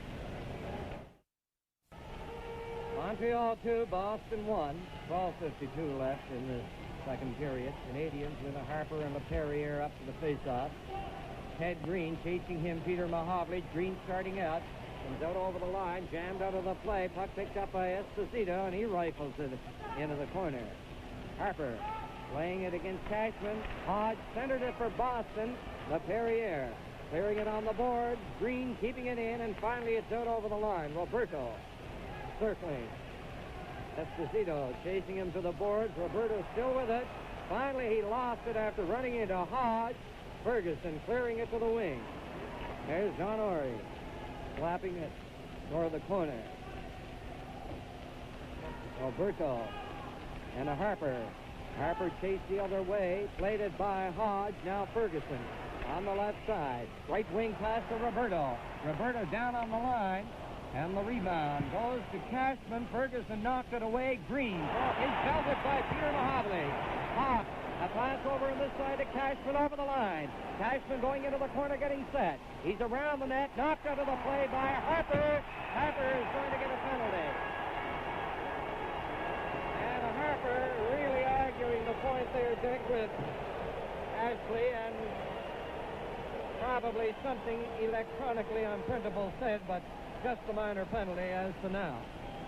Montreal 2, Boston 1. 12:52 left in the second period. Canadiens with a Harper and a Perrier up to the face-off. Ted Green chasing him, Peter Mahovlich. Green starting out. Comes out over the line, jammed out of the play. Puck picked up by Esposito, and he rifles it into the corner. Harper playing it against Cashman. Hodge centered it for Boston. The Perrier clearing it on the board. Green keeping it in, and finally it's out over the line. Roberto circling. Esposito chasing him to the boards. Roberto still with it. Finally he lost it after running into Hodge. Ferguson clearing it to the wing. There's John Orr slapping it toward the corner. Roberto and a Harper. Harper chased the other way, played it by Hodge. Now Ferguson on the left side. Right wing pass to Roberto. Roberto down on the line, and the rebound goes to Cashman. Ferguson knocked it away. Green is belted by Peter Mahovlich. Hawk, a pass over on this side to Cashman over the line. Cashman going into the corner, getting set. He's around the net, knocked out of the play by Harper. Harper is going to get a penalty. And Harper really arguing the point there, Dick, with Ashley, and probably something electronically unprintable said, but just a minor penalty as to now.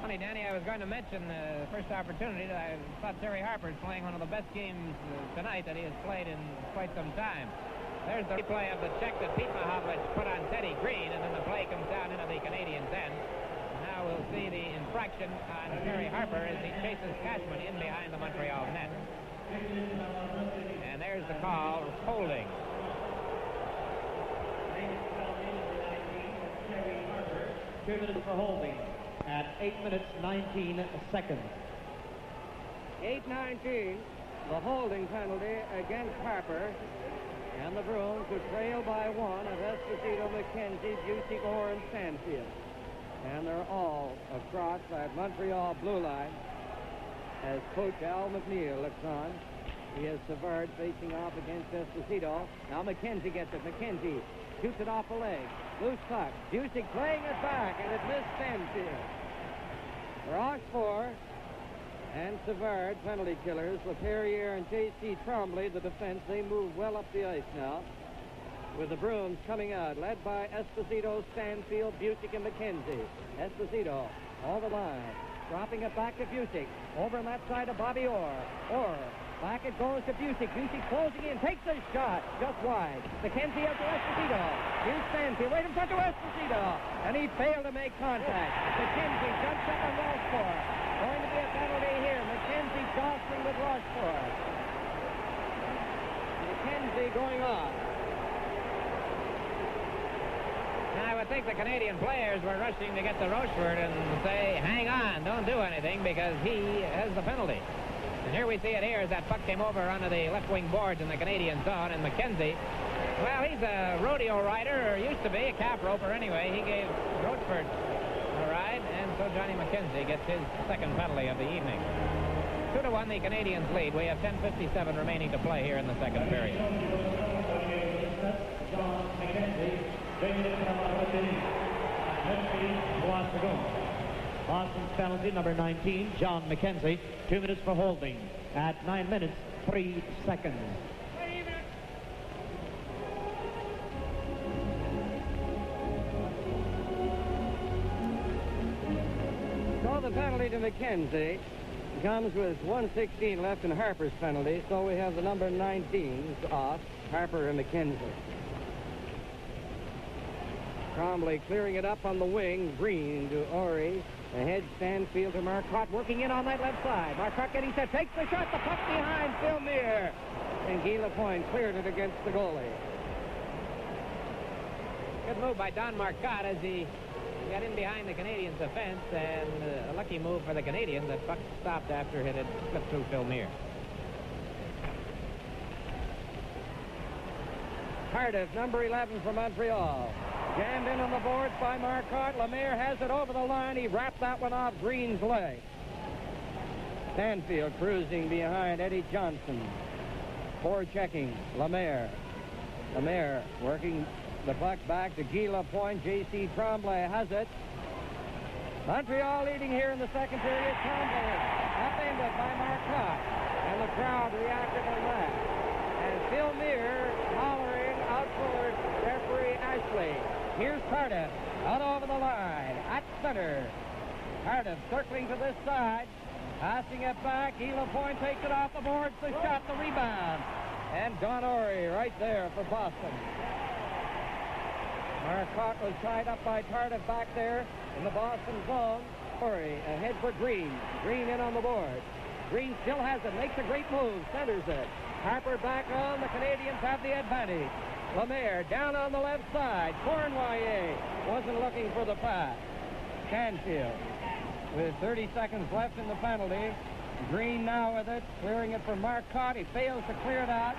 Funny, Danny, I was going to mention the first opportunity that I thought Terry Harper's playing one of the best games tonight that he has played in quite some time. There's the replay of the check that Pete Mahovlich put on Teddy Green, and then the play comes down into the Canadiens' end. Now we'll see the infraction on Terry Harper as he chases Cashman in behind the Montreal net. And there's the call, holding. 2 minutes for holding at 8 minutes 19 seconds. 8:19, the holding penalty against Harper, and the Bruins who trail by one of Esposito, McKenzie, Bucyk, Orr, and Stanfield. And they're all across that Montreal blue line as Coach Al McNeil looks on. He has Savard facing off against Esposito. Now McKenzie gets it. McKenzie shoots it off the leg. Loose puck. Bucyk playing it back, and it missed Stanfield. Rochefort and Savard, penalty killers. LaPerriere and J.C. Trombley, the defense. They move well up the ice now, with the Bruins coming out, led by Esposito, Stanfield, Bucyk, and McKenzie. Esposito, all the line, dropping it back to Bucyk. Over on that side of Bobby Orr. Orr, back it goes to Bucyk. Bucyk closing in, takes a shot, just wide. McKenzie up to Esposito. Here's Stanfield, right in front of Esposito, and he failed to make contact. McKenzie jumps up on Rochefort. Going to be a penalty here. McKenzie jostling with Rochefort. McKenzie going off. Now, I would think the Canadian players were rushing to get to Rochefort and say, hang on, don't do anything, because he has the penalty. And here we see it here as that puck came over onto the left wing boards in the Canadian zone, and McKenzie, well, he's a rodeo rider, or used to be, a calf roper anyway. He gave Rochefort a ride, and so Johnny McKenzie gets his second penalty of the evening. 2-1 the Canadiens lead. We have 10:57 remaining to play here in the second period. John McKenzie, Boston's penalty, number 19, John McKenzie. 2 minutes for holding at 9 minutes, 3 seconds. So the penalty to McKenzie comes with 1:16 left in Harper's penalty, so we have the number 19s off, Harper and McKenzie. Trombley clearing it up on the wing. Green to Orr. Ahead Stanfield to Marcotte, working in on that left side. Marcotte getting set, takes the shot, the puck behind Phil Muir. And Gallivan cleared it against the goalie. Good move by Don Marcotte as he got in behind the Canadiens' defense, and a lucky move for the Canadiens. That puck stopped after it had slipped through Phil Muir. Cardiff, number 11 for Montreal. Jammed in on the boards by Marcotte. Lemaire has it over the line. He wrapped that one off Green's leg. Stanfield cruising behind Eddie Johnson. Forechecking Lemaire. Lemaire working the puck back to Guy Lapointe. J.C. Tremblay has it. Montreal leading here in the second period. Tremblay upended by Marcotte. And the crowd reacted on that. And Phil Meir hollering out for referee Ashley. Here's Cardiff out over the line at center. Cardiff circling to this side. Passing it back. Guy Lapointe takes it off the boards. The shot, the rebound. And Don Orry right there for Boston. Marcotte was tied up by Cardiff back there in the Boston zone. Orry ahead for Green. Green in on the board. Green still has it. Makes a great move. Centers it. Harper back on. The Canadiens have the advantage. Lemaire down on the left side. Cournoyer wasn't looking for the pass. Canfield with 30 seconds left in the penalty. Green now with it, clearing it for Marcotte. He fails to clear it out.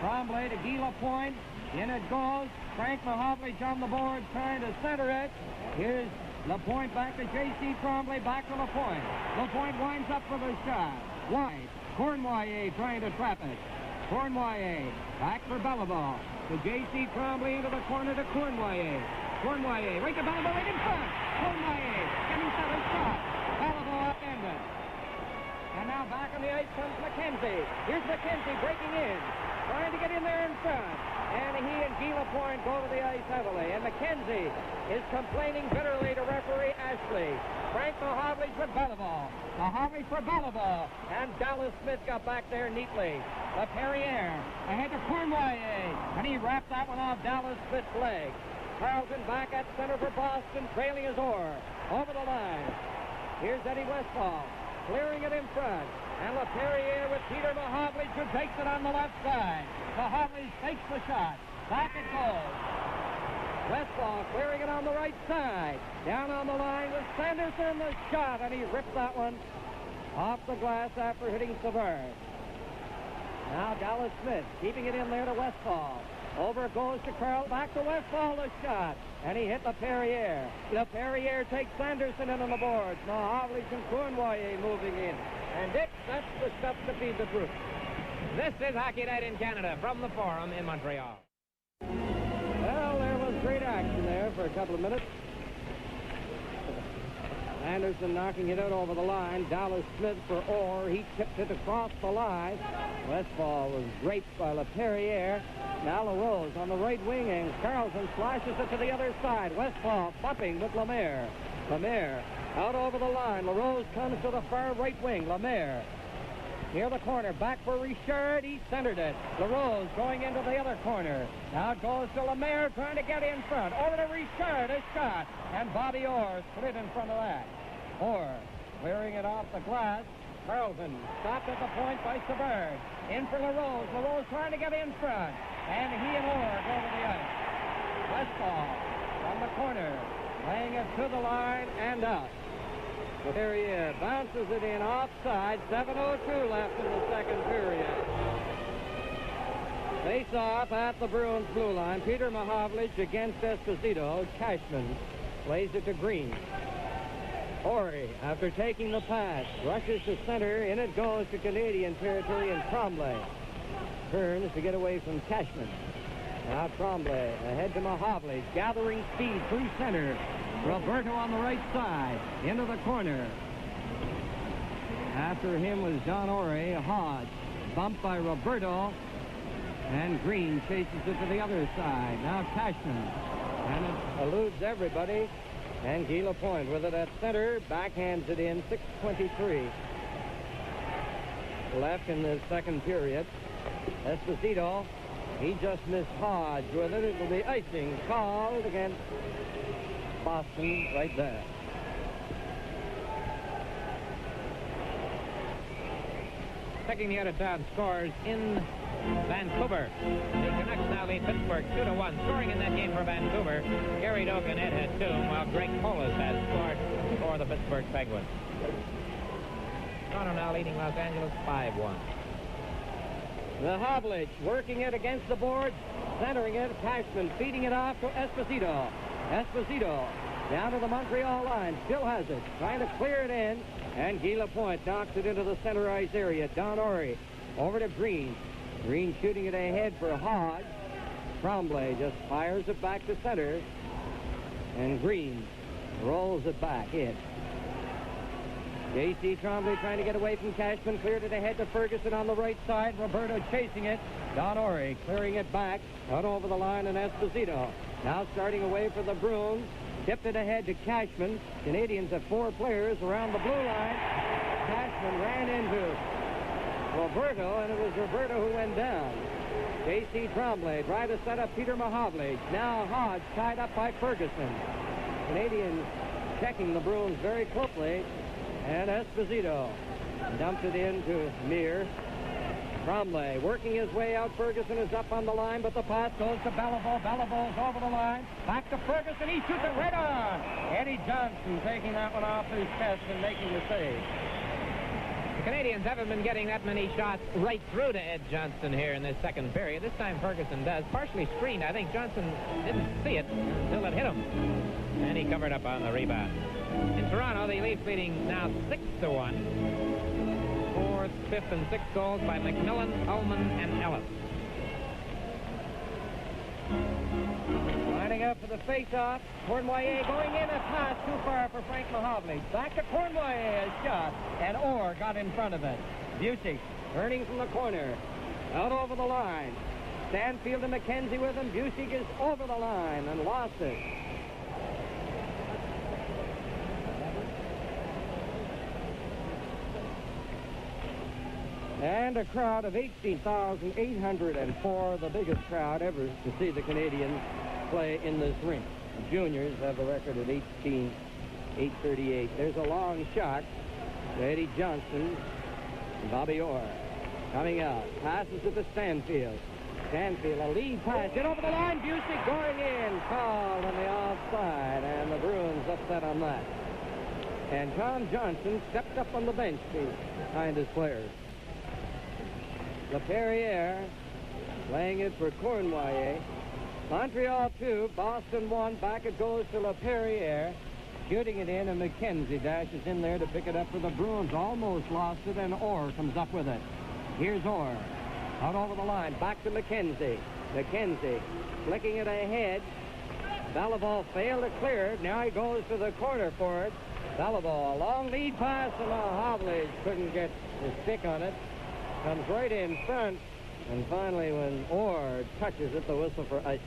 Tremblay to Guy Lapointe. In it goes. Frank Mahovlich on the board trying to center it. Here's Lapointe back to J.C. Tremblay, back to Lapointe. Lapointe winds up with a shot. Wide. Cournoyer trying to trap it. Cournoyer back for Belleville. To J.C. Tremblay into the corner to Cournoyer. Cournoyer right to Belleville right in front. Cournoyer getting set a shot. Belleville upended. And now back on the ice comes McKenzie. Here's McKenzie breaking in. Trying to get in there in front. And he and Guy Lapointe go to the ice heavily. And McKenzie is complaining bitterly to referee Ashley. Frank Mahovlich for Belleville. Mahovlich for Belleville. And Dallas Smith got back there neatly. LaPerriere ahead to Cournoyer. And he wrapped that one off Dallas Smith's leg. Carlton back at center for Boston, trailing his oar. Over the line. Here's Eddie Westphal. Clearing it in front. And LaPerriere with Peter Mahovlich, who takes it on the left side. Mahovlich takes the shot. Back it goes. Westphal clearing it on the right side. Down on the line with Sanderson, the shot, and he ripped that one off the glass after hitting Savard. Now Dallas Smith keeping it in there to Westphal. Over it goes to Carl, back to Westphal, the shot, and he hit LaPerriere. LaPerriere takes Sanderson in on the boards. Mahovlich and Cournoyer moving in. And Dick, that's the stuff to feed the troops. This is Hockey Night in Canada from the Forum in Montreal. Well, there was great action there for a couple of minutes. Anderson knocking it out over the line. Dallas Smith for Orr. He tipped it across the line. Westphal was raped by LaPerriere. Now LaRose on the right wing, and Carlson slashes it to the other side. Westphal bumping with Lemaire. Lemaire out over the line. LaRose comes to the far right wing. Lemaire near the corner. Back for Richard. He centered it. LaRose going into the other corner. Now it goes to Lemaire trying to get in front. Over to Richard. A shot. And Bobby Orr slid in front of that. Orr clearing it off the glass. Carlson stopped at the point by Savard. In for LaRose. LaRose trying to get in front. And he and Orr go to the ice. Westphal from the corner. Laying it to the line and out. There he is. Bounces it in offside. 7:02 left in the second period. Face off at the Bruins blue line. Peter Mahovlich against Esposito. Cashman plays it to Green. Orry, after taking the pass, rushes to center. In it goes to Canadian territory, and Tremblay turns to get away from Cashman. Now Tremblay ahead to Mahovlich, gathering speed through center. Roberto on the right side, into the corner. After him was Don Orry. Hodge bumped by Roberto, and Green chases it to the other side. Now Cashman, and it eludes everybody. And Guy Lapointe with it at center, backhands it in. 6:23 left in the second period. Esposito, he just missed Hodge with it. It will be icing called against Boston right there. Checking the out-of-town scores in Vancouver. The Canucks now lead Pittsburgh 2-1. Scoring in that game for Vancouver, Gary Doak and Ed had 2, while Greg Polis has scored for the Pittsburgh Penguins. Toronto now leading Los Angeles 5-1. Mahovlich working it against the boards, centering it. Cashman feeding it off to Esposito. Esposito down to the Montreal line, still has it, trying to clear it in. And Guy Lapointe knocks it into the center ice area. Don Orr over to Green. Green shooting it ahead for Hodge. Tremblay just fires it back to center. And Green rolls it back in. J.C. Tremblay trying to get away from Cashman. Cleared it ahead to Ferguson on the right side. Roberto chasing it. Don Orr clearing it back. Out over the line and Esposito. Now starting away for the Bruins. Tipped it ahead to Cashman. Canadians have 4 players around the blue line. Cashman ran into Roberto, and it was Roberto who went down. J.C. Tremblay tried to set up Peter Mahovlich. Now Hodge tied up by Ferguson. Canadians checking the Bruins very closely. And Esposito dumped it into Mir. Tremblay working his way out. Ferguson is up on the line, but the pass goes to Beliveau. Beliveau's over the line. Back to Ferguson. He shoots it right on. Eddie Johnson taking that one off his chest and making the save. The Canadians haven't been getting that many shots right through to Ed Johnston here in this second period. This time Ferguson does. Partially screened. I think Johnson didn't see it until it hit him. And he covered up on the rebound. In Toronto, the Leafs leading now 6-1. 4th, 5th, and 6th goals by McMillan, Ullman, and Ellis. Lining up for the face-off. Cournoyer going in, a pass too far for Frank Mahovlich. Back to Cournoyer, a shot, and Orr got in front of it. Bucyk turning from the corner. Out over the line. Stanfield and McKenzie with him. Bucyk is over the line and lost it. And a crowd of 18,804, the biggest crowd ever to see the Canadians play in this rink. The juniors have the record at 18,838. There's a long shot to Eddie Johnston. Bobby Orr coming out. Passes it to Stanfield. Stanfield, a lead pass. In over the line. Bucyk going in. Called on the offside. And the Bruins upset on that. And Tom Johnson stepped up on the bench behind his players. LaPerriere playing it for Cournoyer. Montreal 2, Boston 1. Back it goes to LaPerriere. Shooting it in, and McKenzie dashes in there to pick it up for the Bruins. Almost lost it, and Orr comes up with it. Here's Orr. Out over the line. Back to McKenzie. McKenzie flicking it ahead. Beliveau failed to clear it. Now he goes to the corner for it. Beliveau, a long lead pass, and Mahovlich couldn't get his stick on it. Comes right in front, and finally when Orr touches it, the whistle for ice.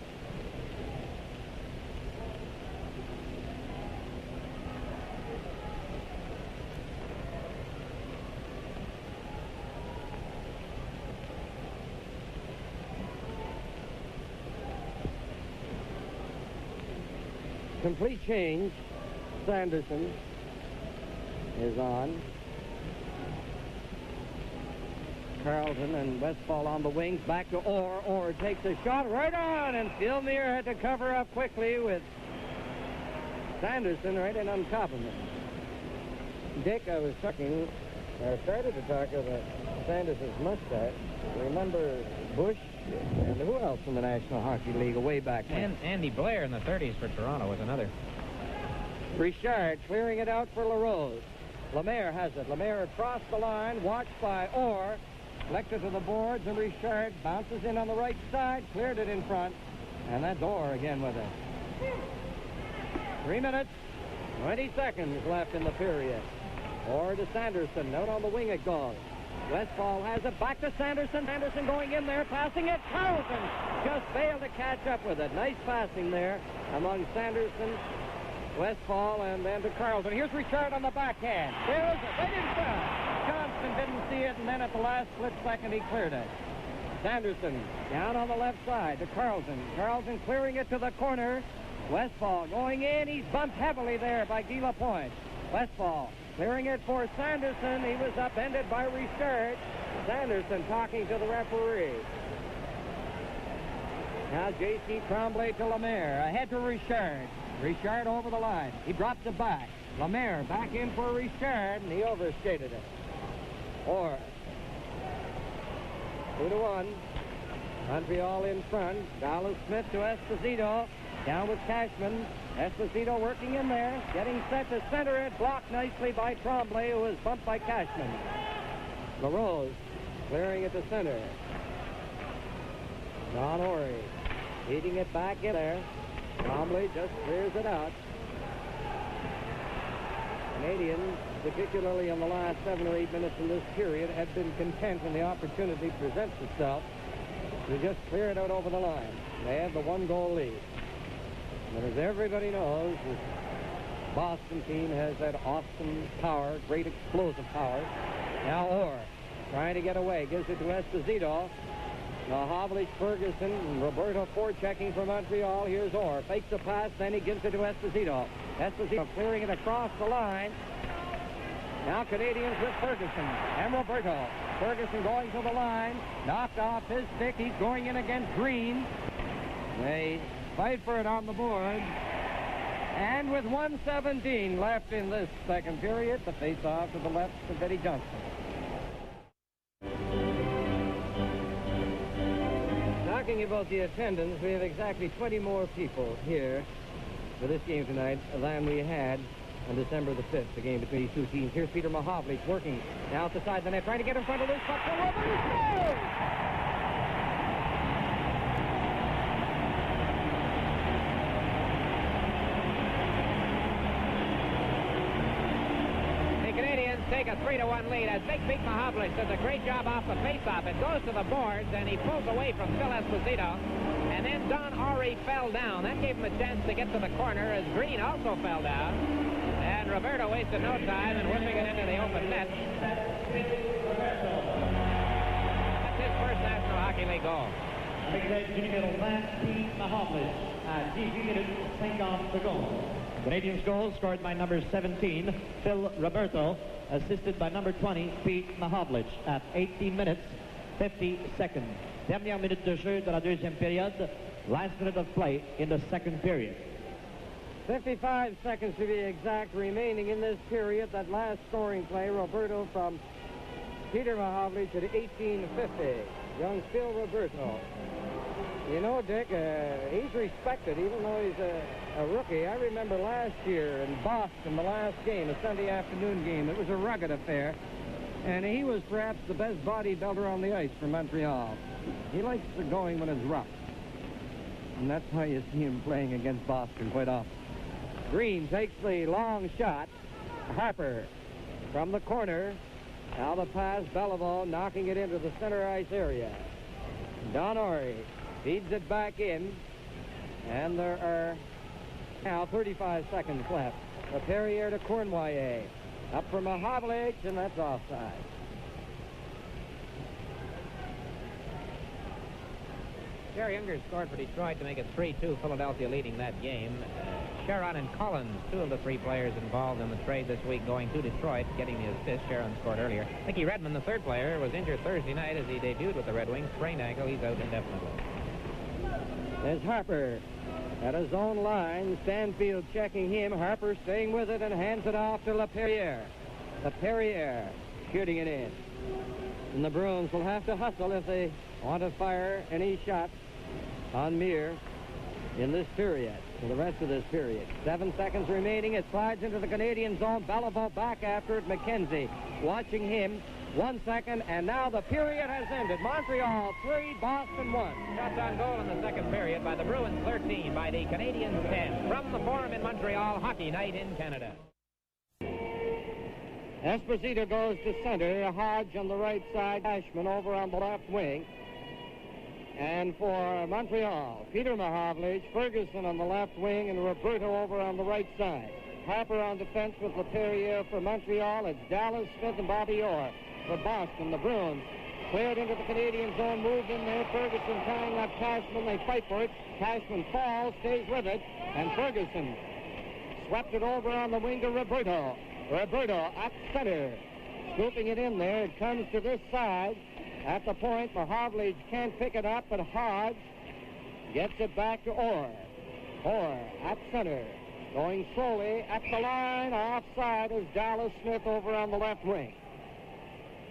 Complete change. Sanderson is on. Carlton and Westfall on the wings. Back to Orr. Orr takes a shot right on, and Stillmere had to cover up quickly with Sanderson right in on top of him. Dick, I started to talk about Sanderson's mustache. Remember Bush and who else in the National Hockey League way back then? And Andy Blair in the 30s for Toronto was another. Richard clearing it out for LaRose. Lemaire has it. Lemaire across the line, watched by Orr. Collected to the boards, and Richard bounces in on the right side, cleared it in front, and that's Orr again with it. 3 minutes, 20 seconds left in the period. Orr to Sanderson, out on the wing it goes. Westfall has it, back to Sanderson. Sanderson going in there, passing it. Carlton just failed to catch up with it. Nice passing there among Sanderson, Westfall, and then to Carlton. Here's Richard on the backhand. There is it, right in front. Johnston didn't see it, and then at the last split second, he cleared it. Sanderson down on the left side to Carlton. Carlton clearing it to the corner. Westfall going in. He's bumped heavily there by Guy Lapointe. Westfall clearing it for Sanderson. He was upended by Richard. Sanderson talking to the referee. Now J.C. Tremblay to Lemaire. Ahead to Richard. Richard over the line. He drops it back. Lemaire back in for Richard, and he overskated it. Orr. 2-1. Montreal in front. Dallas Smith to Esposito. Down with Cashman. Esposito working in there. Getting set to center it. Blocked nicely by Tremblay, who was bumped by Cashman. LaRose clearing it to center. Don Orr feeding it back in there. Tremblay just clears it out. Canadians, particularly in the last 7 or 8 minutes in this period, have been content when the opportunity presents itself to just clear it out over the line. They have the 1-goal lead. But as everybody knows, this Boston team has that awesome power, great explosive power. Now Orr trying to get away, gives it to Esposito. Now Havlich, Ferguson, and Roberto forechecking for Montreal. Here's Orr, fakes the pass, then he gives it to Esposito. Esposito clearing it across the line. Now Canadians with Ferguson and Roberto. Ferguson going to the line, knocked off his stick. He's going in against Green. They fight for it on the board. And with 1:17 left in this second period, the face-off to the left of Eddie Johnson. Talking about the attendance, we have exactly 20 more people here for this game tonight than we had on December the 5th, the game between these two teams. Here's Peter Mahovlich working now at the side of the net, trying to get in front of this puck. Take a 3-1 lead as Big Pete Mahovlich does a great job off the faceoff. It goes to the boards, and he pulls away from Phil Esposito. And then Don Orr fell down. That gave him a chance to get to the corner as Green also fell down. And Roberto wasted no time in whipping it into the open net. That's his first National Hockey League goal. Avec du numéro 20, Pete Mahovlich, à 18 minutes 50 secondes. Canadiens goal scored by number 17, Phil Roberto, assisted by number 20, Pete Mahovlich, at 18 minutes, 50 seconds. Dernière minute de jeu de la deuxième période, last minute of play in the second period. 55 seconds to be exact remaining in this period. That last scoring play, Roberto from Peter Mahovlich at 18:50. Young Phil Roberto. You know, Dick, he's respected even though he's a rookie. I remember last year in Boston, the last game, a Sunday afternoon game. It was a rugged affair, and he was perhaps the best bodybuilder on the ice for Montreal. He likes the going when it's rough, and that's why you see him playing against Boston quite often. Green takes the long shot. Harper from the corner. Now the pass, Beliveau knocking it into the center ice area. Don Orr feeds it back in, and there are now 35 seconds left. A Perrier to Cournoyer. Up for Mahovlich, and that's offside. Jerry Unger scored for Detroit to make it 3-2, Philadelphia leading that game. Sharon and Collins, 2 of the 3 players involved in the trade this week, going to Detroit, getting the assist. Sharon scored earlier. Mickey Redmond, the 3rd player, was injured Thursday night as he debuted with the Red Wings. Sprained ankle, he's out indefinitely. There's Harper at his own line. Stanfield checking him. Harper staying with it and hands it off to LaPerriere. LaPerriere shooting it in. And the Bruins will have to hustle if they want to fire any shots on Muir in this period, for the rest of this period. 7 seconds remaining. It slides into the Canadian zone. Beliveau back after it. McKenzie watching him. 1 second, and now the period has ended. Montreal 3, Boston 1. Shots on goal in the second period by the Bruins 13, by the Canadiens 10. From the Forum in Montreal, Hockey Night in Canada. Esposito goes to center. Hodge on the right side. Cashman over on the left wing. And for Montreal, Peter Mahovlich, Ferguson on the left wing, and Roberto over on the right side. Harper on defense with LaPerriere for Montreal. It's Dallas, Smith, and Bobby Orr. For Boston, the Bruins cleared into the Canadian zone, moved in there. Ferguson tying up Cashman. They fight for it. Cashman falls, stays with it, and Ferguson swept it over on the wing to Roberto. Roberto at center, scooping it in there. It comes to this side. At the point, Mahovlich can't pick it up, but Hodge gets it back to Orr. Orr at center, going slowly at the line. Offside is Dallas Smith over on the left wing.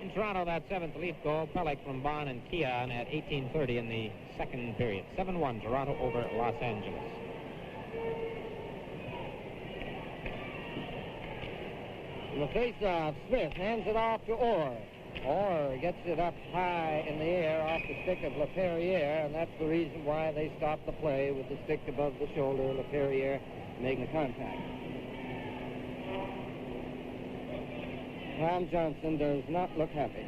In Toronto, that 7th leaf goal, Pelech from Bonn and Keon at 18:30 in the second period. 7-1, Toronto over Los Angeles. In the face-off, Smith hands it off to Orr. Orr gets it up high in the air off the stick of LaPerriere, and that's the reason why they stopped the play with the stick above the shoulder, LaPerriere making contact. Tom Johnson does not look happy,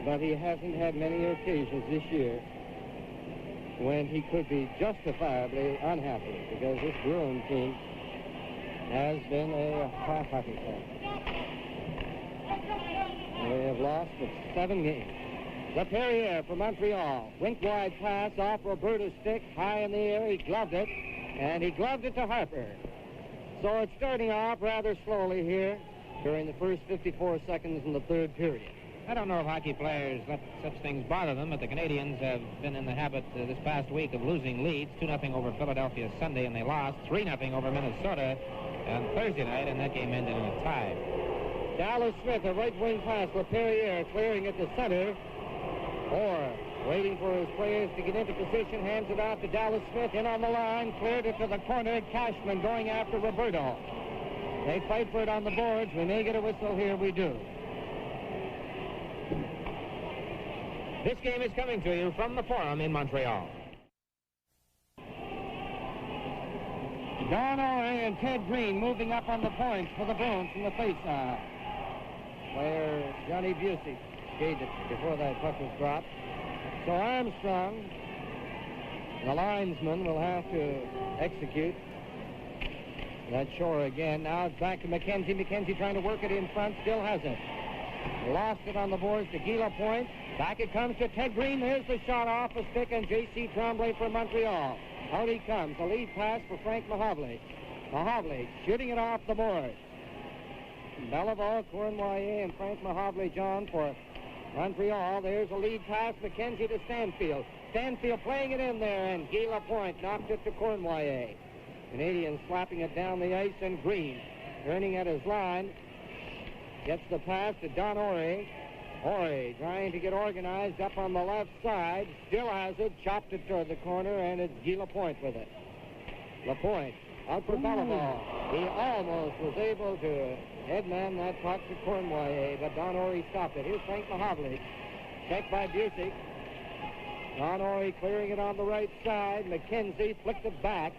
but he hasn't had many occasions this year when he could be justifiably unhappy, because this Bruin team has been a hot hockey club. They have lost but 7 games. LaPerriere for Montreal. Wink wide pass off Roberta's stick, high in the air. He gloved it, and he gloved it to Harper. So it's starting off rather slowly here during the first 54 seconds in the third period. I don't know if hockey players let such things bother them, but the Canadiens have been in the habit this past week of losing leads. 2-0 over Philadelphia Sunday, and they lost 3-0 over Minnesota on Thursday night, and that game ended in a tie. Dallas Smith, a right wing pass. LaPerriere clearing it to center. Orr waiting for his players to get into position, hands it out to Dallas Smith, in on the line, cleared it to the corner. Cashman going after Roberto. They fight for it on the boards. We may get a whistle here. We do. This game is coming to you from the Forum in Montreal. Don Orr and Ted Green moving up on the points for the Bruins from the faceoff. Player Johnny Bucyk gave it before that puck was dropped. So Armstrong, the linesman, will have to execute that shore again. Now it's back to McKenzie. McKenzie trying to work it in front, still has it. Lost it on the boards to Gila Point. Back it comes to Ted Green. There's the shot off the stick, and J.C. Tremblay for Montreal. Out he comes. A lead pass for Frank Mahovlich. Mahovlich shooting it off the board. Beliveau, Cournoyer, and Frank Mahovlich, John, for Montreal. There's a lead pass. McKenzie to Stanfield. Stanfield playing it in there, and Gila Point knocked it to Cournoyer. Canadians slapping it down the ice, and Green turning at his line. Gets the pass to Don Orr. Orr trying to get organized up on the left side. Still has it. Chopped it toward the corner, and it's Guy Lapointe with it. Lapointe out for Beliveau. He almost was able to headman that puck to Cournoyer, but Don Orr stopped it. Here's Frank Mahovlich. Checked by Bucyk. Don Orr clearing it on the right side. McKenzie flicked it back.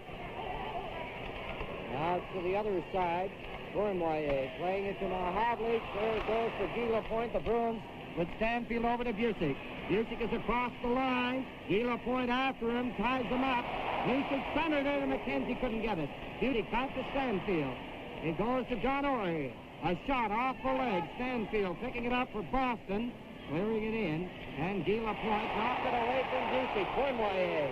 Now it's to the other side. Cournoyer playing it to Mahovlich. There it goes for Guy Lapointe. The Bruins with Stanfield over to Bucyk. Bucyk is across the line. Guy Lapointe after him, ties him up. Bucyk centered it, and McKenzie couldn't get it. Bucyk back to Stanfield. It goes to Don Orr. A shot off the leg. Stanfield picking it up for Boston. Clearing it in. And Guy Lapointe knocked it away from Bucyk. Cournoyer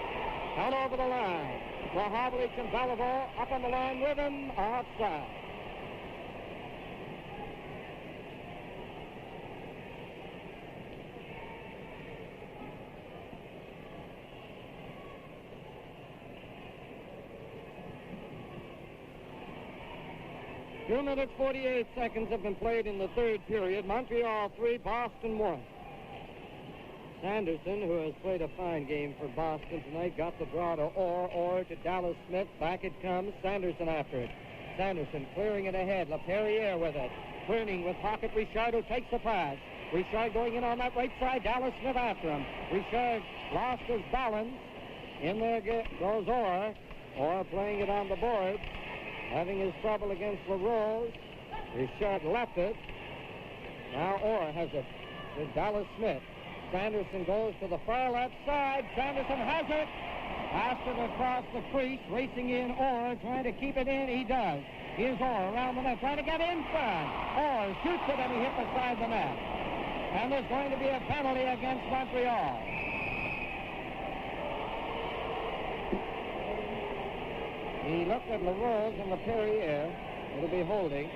out over the line. Mahovlich and Beliveau up on the line with him. Outside. Two minutes, 48 seconds have been played in the third period. Montreal 3, Boston 1. Sanderson, who has played a fine game for Boston tonight, got the draw to Orr. Orr to Dallas Smith. Back it comes. Sanderson after it. Sanderson clearing it ahead. LaPerriere with it. Turning with pocket Richard, who takes the pass. Richard going in on that right side. Dallas Smith after him. Richard lost his balance. In there goes Orr. Orr playing it on the board. Having his trouble against LaRose. Richard left it. Now Orr has it to Dallas Smith. Sanderson goes to the far left side. Sanderson has it. Passed it across the crease. Racing in Orr. Trying to keep it in. He does. Here's Orr around the net. Trying to get in front. Orr shoots it, and he hit the side of the net. And there's going to be a penalty against Montreal. He looked at LaRose and LaPerriere. It'll be holding.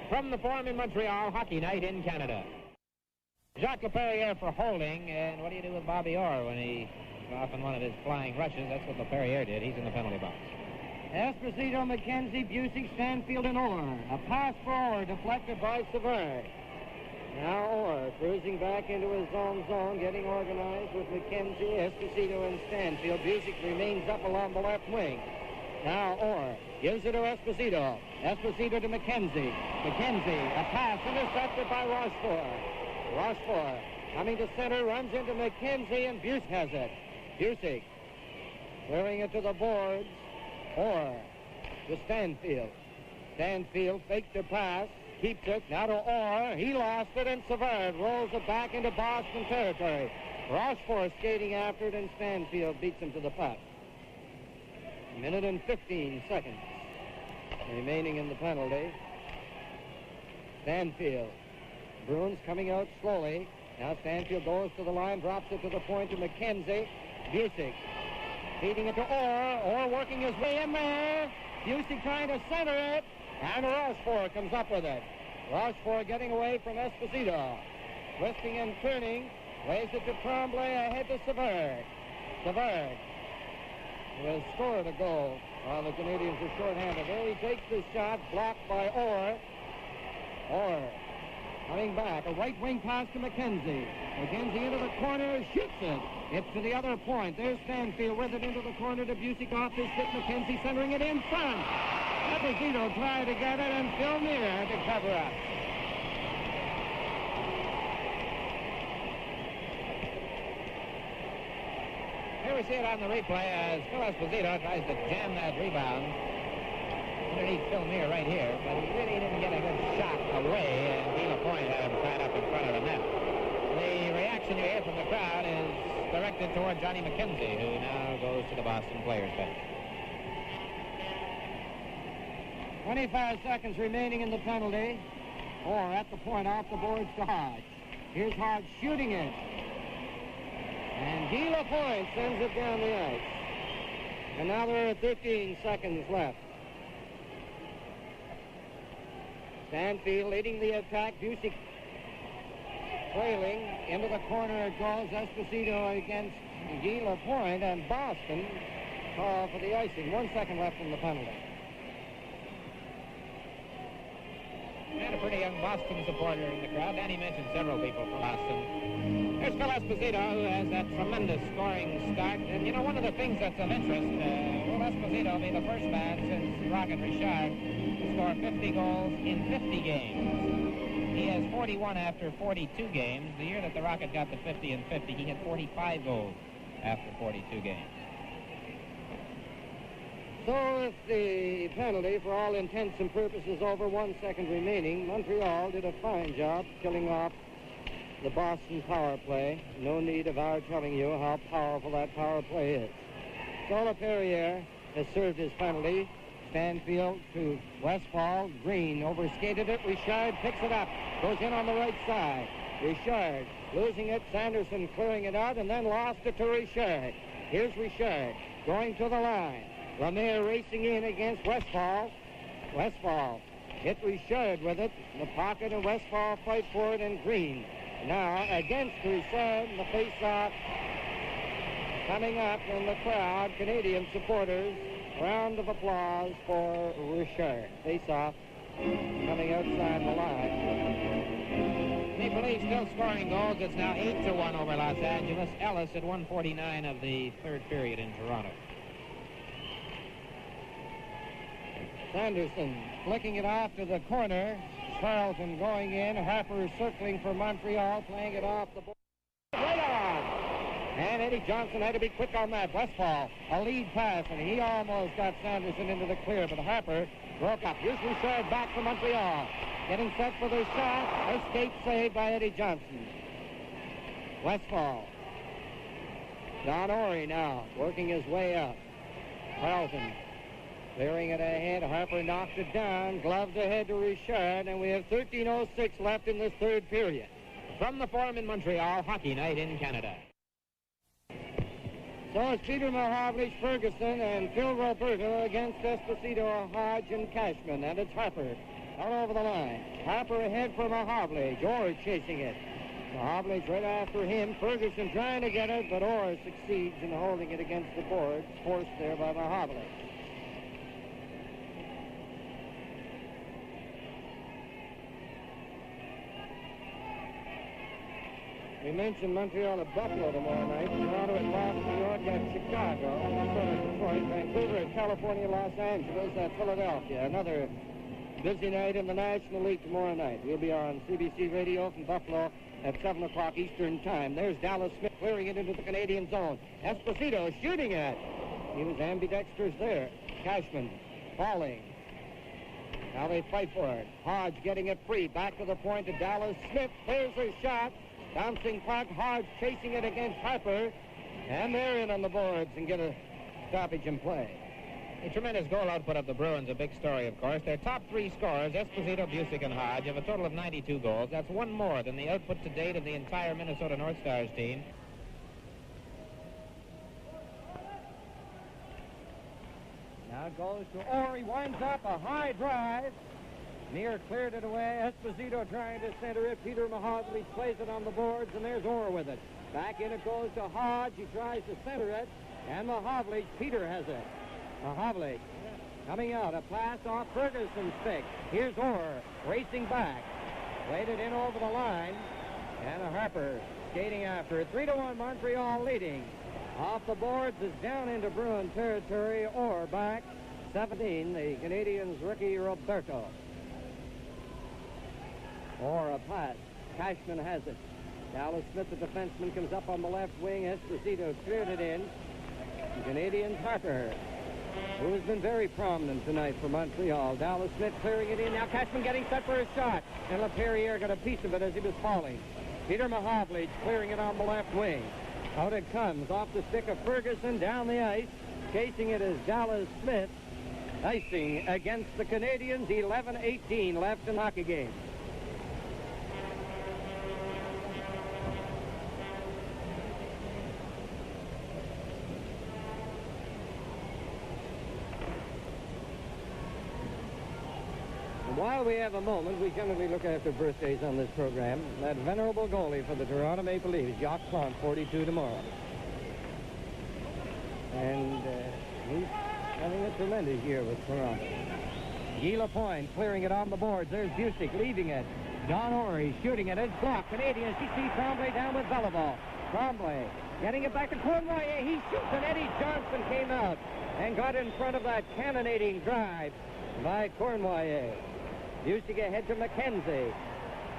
From the Forum in Montreal, hockey night in Canada. Jacques LaPerriere for holding, and what do you do with Bobby Orr when he's off in one of his flying rushes? That's what LaPerriere did. He's in the penalty box. Esposito, McKenzie, Bucyk, Stanfield, and Orr. A pass for Orr deflected by Savard. Now Orr cruising back into his own zone, getting organized with McKenzie, Esposito, and Stanfield. Bucyk remains up along the left wing. Now Orr gives it to Esposito. Esposito to McKenzie. McKenzie, a pass intercepted by Rochefort. Rochefort coming to center, runs into McKenzie, and Bucyk has it. Bucyk clearing it to the boards. Orr to Stanfield. Stanfield faked the pass. Keeps it, now to Orr. He lost it, and Savard rolls it back into Boston territory. Rochefort skating after it, and Stanfield beats him to the puck. A minute and 15 seconds remaining in the penalty. Stanfield. Bruins coming out slowly. Now Stanfield goes to the line, drops it to the point to McKenzie. Bucyk feeding it to Orr. Orr working his way in there. Bucyk trying to center it. And Rochefort comes up with it. Rochefort getting away from Esposito. Twisting and turning. Lays it to Tremblay, ahead to Savard. Savard, who has scored a goal while the Canadiens are shorthanded. There he takes the shot, blocked by Orr. Orr coming back. A right wing pass to McKenzie. McKenzie into the corner, shoots it. It's to the other point. There's Stanfield with it into the corner to Bucyk off his stick. McKenzie centering it in front. Esposito tried to get it, and Phil Neer had to cover up. Here we see it on the replay as Phil Esposito tries to jam that rebound underneath Phil Neer right here, but he really didn't get a good shot away, and Guy Lapointe had him tied up in front of the net. The reaction you hear from the crowd is directed toward Johnny McKenzie, who now goes to the Boston players' bench. 25 seconds remaining in the penalty. Orr at the point, off the boards to Hodge. Here's Hodge shooting it. And Guy Lapointe sends it down the ice. And now there are 13 seconds left. Stanfield leading the attack. Bucyk trailing. Into the corner it goes. Esposito against Guy Lapointe, and Boston call for the icing. 1 second left in the penalty. And a pretty young Boston supporter in the crowd. Danny mentioned several people from Boston. There's Phil Esposito, who has that tremendous scoring start. And, you know, one of the things that's of interest, will Esposito be the first man since Rocket Richard to score 50 goals in 50 games. He has 41 after 42 games. The year that the Rocket got to 50 and 50, he had 45 goals after 42 games. So if the penalty, for all intents and purposes, over, 1 second remaining, Montreal did a fine job killing off the Boston power play. No need of our telling you how powerful that power play is. So Perrier has served his penalty. Stanfield to Westfall. Green overskated it. Richard picks it up. Goes in on the right side. Richard losing it. Sanderson clearing it out and then lost it to Richard. Here's Richard going to the line. Lemire racing in against Westfall. Westfall hit Richard with it in the pocket, and Westfall fight for it, and Green now against Richard in the face-off. Coming up in the crowd, Canadian supporters, round of applause for Richard. Face-off coming outside the line. Maple Leafs still scoring goals. It's now 8-1 over Los Angeles. Ellis at 1:49 of the third period in Toronto. Sanderson flicking it off to the corner. Charlton going in. Harper circling for Montreal, playing it off the board. Right on! And Eddie Johnson had to be quick on that. Westfall, a lead pass, and he almost got Sanderson into the clear, but Harper broke up. Here's Richard back for Montreal. Getting set for the shot. Escape saved by Eddie Johnson. Westfall. Don Orey now working his way up. Charlton clearing it ahead. Harper knocked it down. Gloved ahead to Richard, and we have 13:06 left in this third period. From the Forum in Montreal, hockey night in Canada. So it's Peter Mahovlich, Ferguson, and Phil Roberta against Esposito, Hodge, and Cashman. And it's Harper out over the line. Harper ahead for Mahovlich. Orr chasing it. Mahovlich right after him. Ferguson trying to get it, but Orr succeeds in holding it against the boards. Forced there by Mahovlich. We mentioned Montreal at Buffalo tomorrow night, Toronto at Boston, New York at Chicago, Minnesota at Detroit, Vancouver at California, Los Angeles at Philadelphia. Another busy night in the National League tomorrow night. We'll be on CBC Radio from Buffalo at 7 o'clock Eastern Time. There's Dallas Smith clearing it into the Canadian zone. Esposito shooting it. He was ambidextrous there. Cashman falling. Now they fight for it. Hodge getting it free. Back to the point to Dallas Smith. There's a shot. Bouncing puck. Hodge chasing it against Harper. And they're in on the boards and get a stoppage in play. A tremendous goal output of the Bruins, a big story, of course. Their top three scorers, Esposito, Bucyk, and Hodge, have a total of 92 goals. That's one more than the output to date of the entire Minnesota North Stars team. Now it goes to Orr. He winds up a high drive. Near cleared it away. Esposito trying to center it. Peter Mahovlich plays it on the boards, and there's Orr with it. Back in it goes to Hodge. He tries to center it, and Mahovlich, Peter has it. Mahovlich coming out. A pass off Ferguson's stick. Here's Orr racing back. Played it in over the line, and a Harper skating after it. 3-1 Montreal leading. Off the boards is down into Bruin territory. Orr back. 17, the Canadiens' rookie Roberto. Orr a pass. Cashman has it. Dallas Smith, the defenseman, comes up on the left wing. Esposito cleared it in. The Canadiens' Harper, who has been very prominent tonight for Montreal. Dallas Smith clearing it in. Now Cashman getting set for a shot. And LaPerriere got a piece of it as he was falling. Peter Mahovlich clearing it on the left wing. Out it comes off the stick of Ferguson down the ice. Chasing it is Dallas Smith. Icing against the Canadiens. 11-18 left in the hockey game. While we have a moment, we generally look after birthdays on this program. That venerable goalie for the Toronto Maple Leafs, Jacques Plante, 42 tomorrow. And he's having a tremendous year with Toronto. Guy Lapointe clearing it on the boards. There's Bucyk leaving it. Don Orr shooting it. It's blocked. Canadiens. You see Tremblay down with Beliveau. Tremblay getting it back to Cournoyer. He shoots, and Eddie Johnson came out and got in front of that cannonading drive by Cournoyer. Bucyk ahead to McKenzie.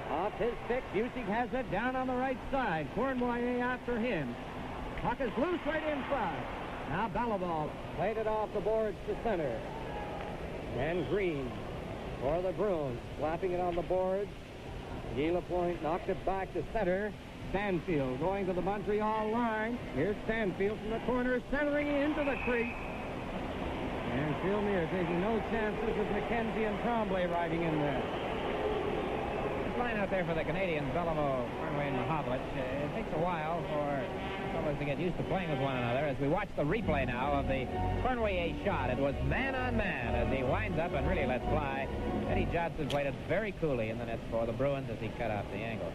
Off his stick, Bucyk has it down on the right side. Cournoyer after him. Puck is loose right inside. Now Beliveau played it off the boards to center. And Green for the Bruins, slapping it on the boards. Guy Lapointe knocked it back to center. Stanfield going to the Montreal line. Here's Stanfield from the corner, centering into the crease. And Phil Neer taking no chances with McKenzie and Tremblay riding in there. This line out there for the Canadiens, Beliveau, Cournoyer, and Mahovlich. It takes a while for fellows to get used to playing with one another. As we watch the replay now of the Cournoyer shot, it was man on man as he winds up and really lets fly. Eddie Johnson played it very coolly in the net for the Bruins as he cut off the angle.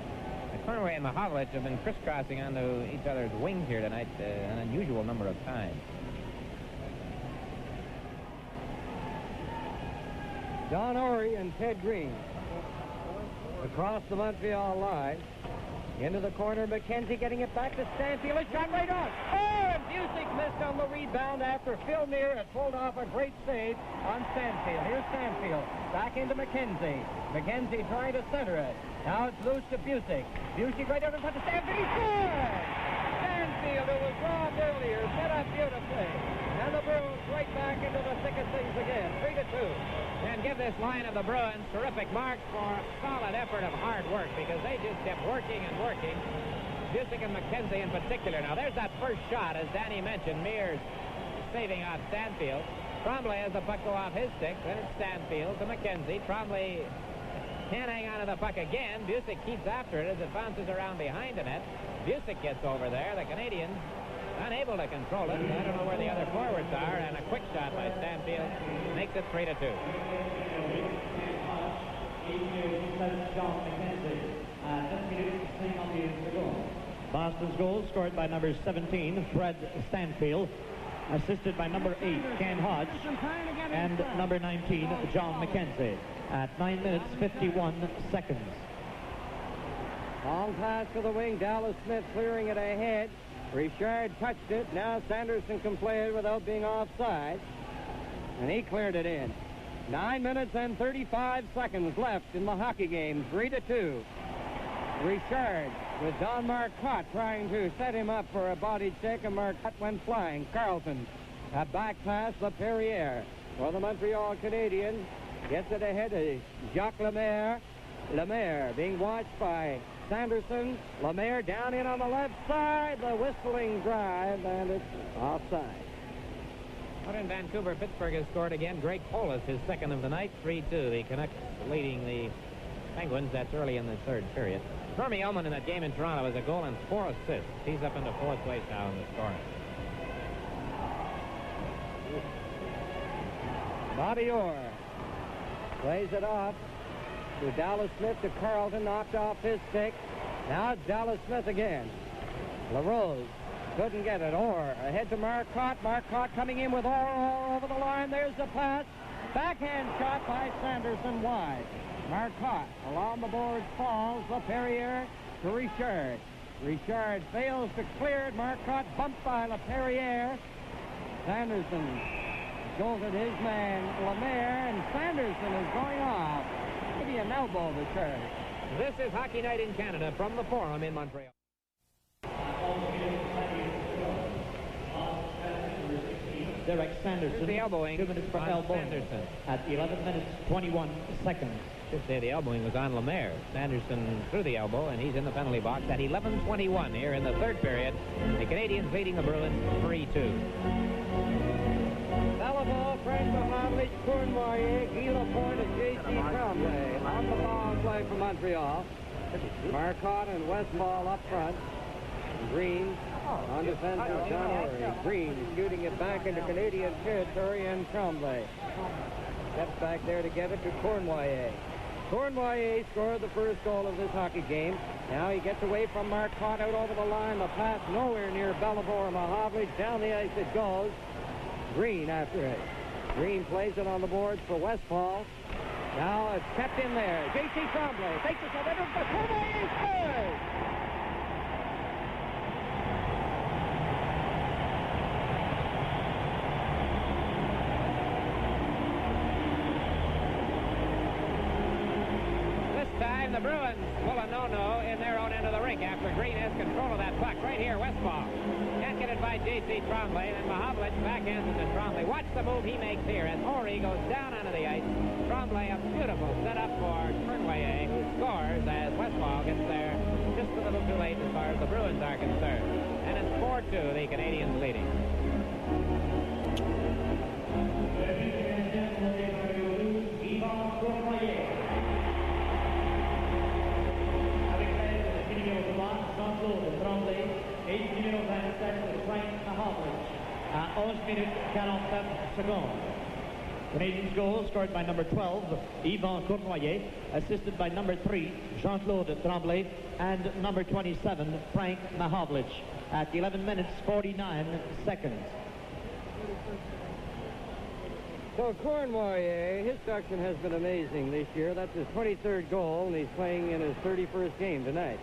Cournoyer and Mahovlich have been crisscrossing onto each other's wings here tonight an unusual number of times. Don Orr and Ted Green across the Montreal line. Into the corner, McKenzie getting it back to Stanfield. A shot right on. Oh, and Bucyk missed on the rebound after Phil Neer had pulled off a great save on Stanfield. Here's Stanfield. Back into McKenzie. McKenzie trying to center it. Now it's loose to Bucyk. Bucyk right over in front of Stanfield. He scored! Stanfield, who was robbed earlier, set up beautifully. And the Bruins right back into the thick of things again. 3-2. And give this line of the Bruins terrific marks for a solid effort of hard work because they just kept working and working. Bucyk and McKenzie in particular. Now there's that first shot, as Danny mentioned, Mears saving off Stanfield. Tremblay has the puck go off his stick. Then it's Stanfield to McKenzie. Tremblay can't hang on to the puck again. Bucyk keeps after it as it bounces around behind the net. Bucyk gets over there. The Canadiens unable to control it. I don't know where the other forwards are, and a quick shot by Stanfield makes it 3-2. Boston's goal scored by number 17, Fred Stanfield, assisted by number 8, Ken Hodge, and number 19, John McKenzie, at 9 minutes 51 seconds. Long pass to the wing. Dallas Smith clearing it ahead. Richard touched it. Now Sanderson can play it without being offside. And he cleared it in. 9 minutes and 35 seconds left in the hockey game. 3-2. Richard with Don Marcotte trying to set him up for a body check, and Marcotte went flying. Carlton, a back pass, LaPerriere for the Montreal Canadiens. Gets it ahead of Jacques Lemaire. Lemaire being watched by Sanderson. Lemaire down in on the left side. The whistling drive, and it's offside. Out in Vancouver, Pittsburgh has scored again. Greg Polis, his second of the night, 3-2. The Canucks leading the Penguins. That's early in the third period. Hermie Ullman in that game in Toronto has a goal and 4 assists. He's up into fourth place now in the scoring. Bobby Orr plays it off to Dallas Smith, to Carlton, knocked off his stick. Now it's Dallas Smith again. LaRose couldn't get it. Orr ahead to Marcotte. Marcotte coming in with Orr over the line. There's the pass. Backhand shot by Sanderson wide. Marcotte along the boards falls. LaPerriere to Richard. Richard fails to clear it. Marcotte bumped by LaPerriere. Sanderson jolted his man Lemaire, and Sanderson is going off. Maybe an elbow return. This is Hockey Night in Canada from the Forum in Montreal. Derek Sanderson. The elbowing 2 minutes for elbowing. Sanderson. At 11 minutes, 21 seconds. Should say the elbowing was on Lemaire. Sanderson threw the elbow, and he's in the penalty box at 11:21 here in the third period. The Canadiens leading the Bruins 3-2. Gallivan, Frank Mahovlich, Cournoyer, Guy Lapointe, and J.C. Tremblay on the power play for Montreal. Marcotte and Westfall up front. Green on defense of John O'Reilly. Green shooting it back into Canadian territory, and Tremblay steps back there to get it to Cournoyer. Cournoyer scored the first goal of this hockey game. Now he gets away from Marcotte out over the line. The pass nowhere near Bellevore. Mahovlich down the ice it goes. Green after it. Green plays it on the boards for Westfall. Now it's kept in there. J.C. Tremblay takes it to the middle, but Cournoyer scores! The Bruins pull a no-no in their own end of the rink after Green has control of that puck. Right here, Westfall. Can't get it by J.C. Tremblay, and then Mahovlich backhands it to Tremblay. Watch the move he makes here as O'Reilly goes down onto the ice. Tremblay, a beautiful setup for Cournoyer, who scores as Westfall gets there just a little too late as far as the Bruins are concerned. And it's 4-2, the Canadiens leading. À 11 minutes 47 seconds. Canadiens goal scored by number 12, Yvan Cournoyer, assisted by number 3, Jean-Claude Tremblay, and number 27, Frank Mahovlich, at 11 minutes 49 seconds. So Cournoyer, his production has been amazing this year. That's his 23rd goal, and he's playing in his 31st game tonight.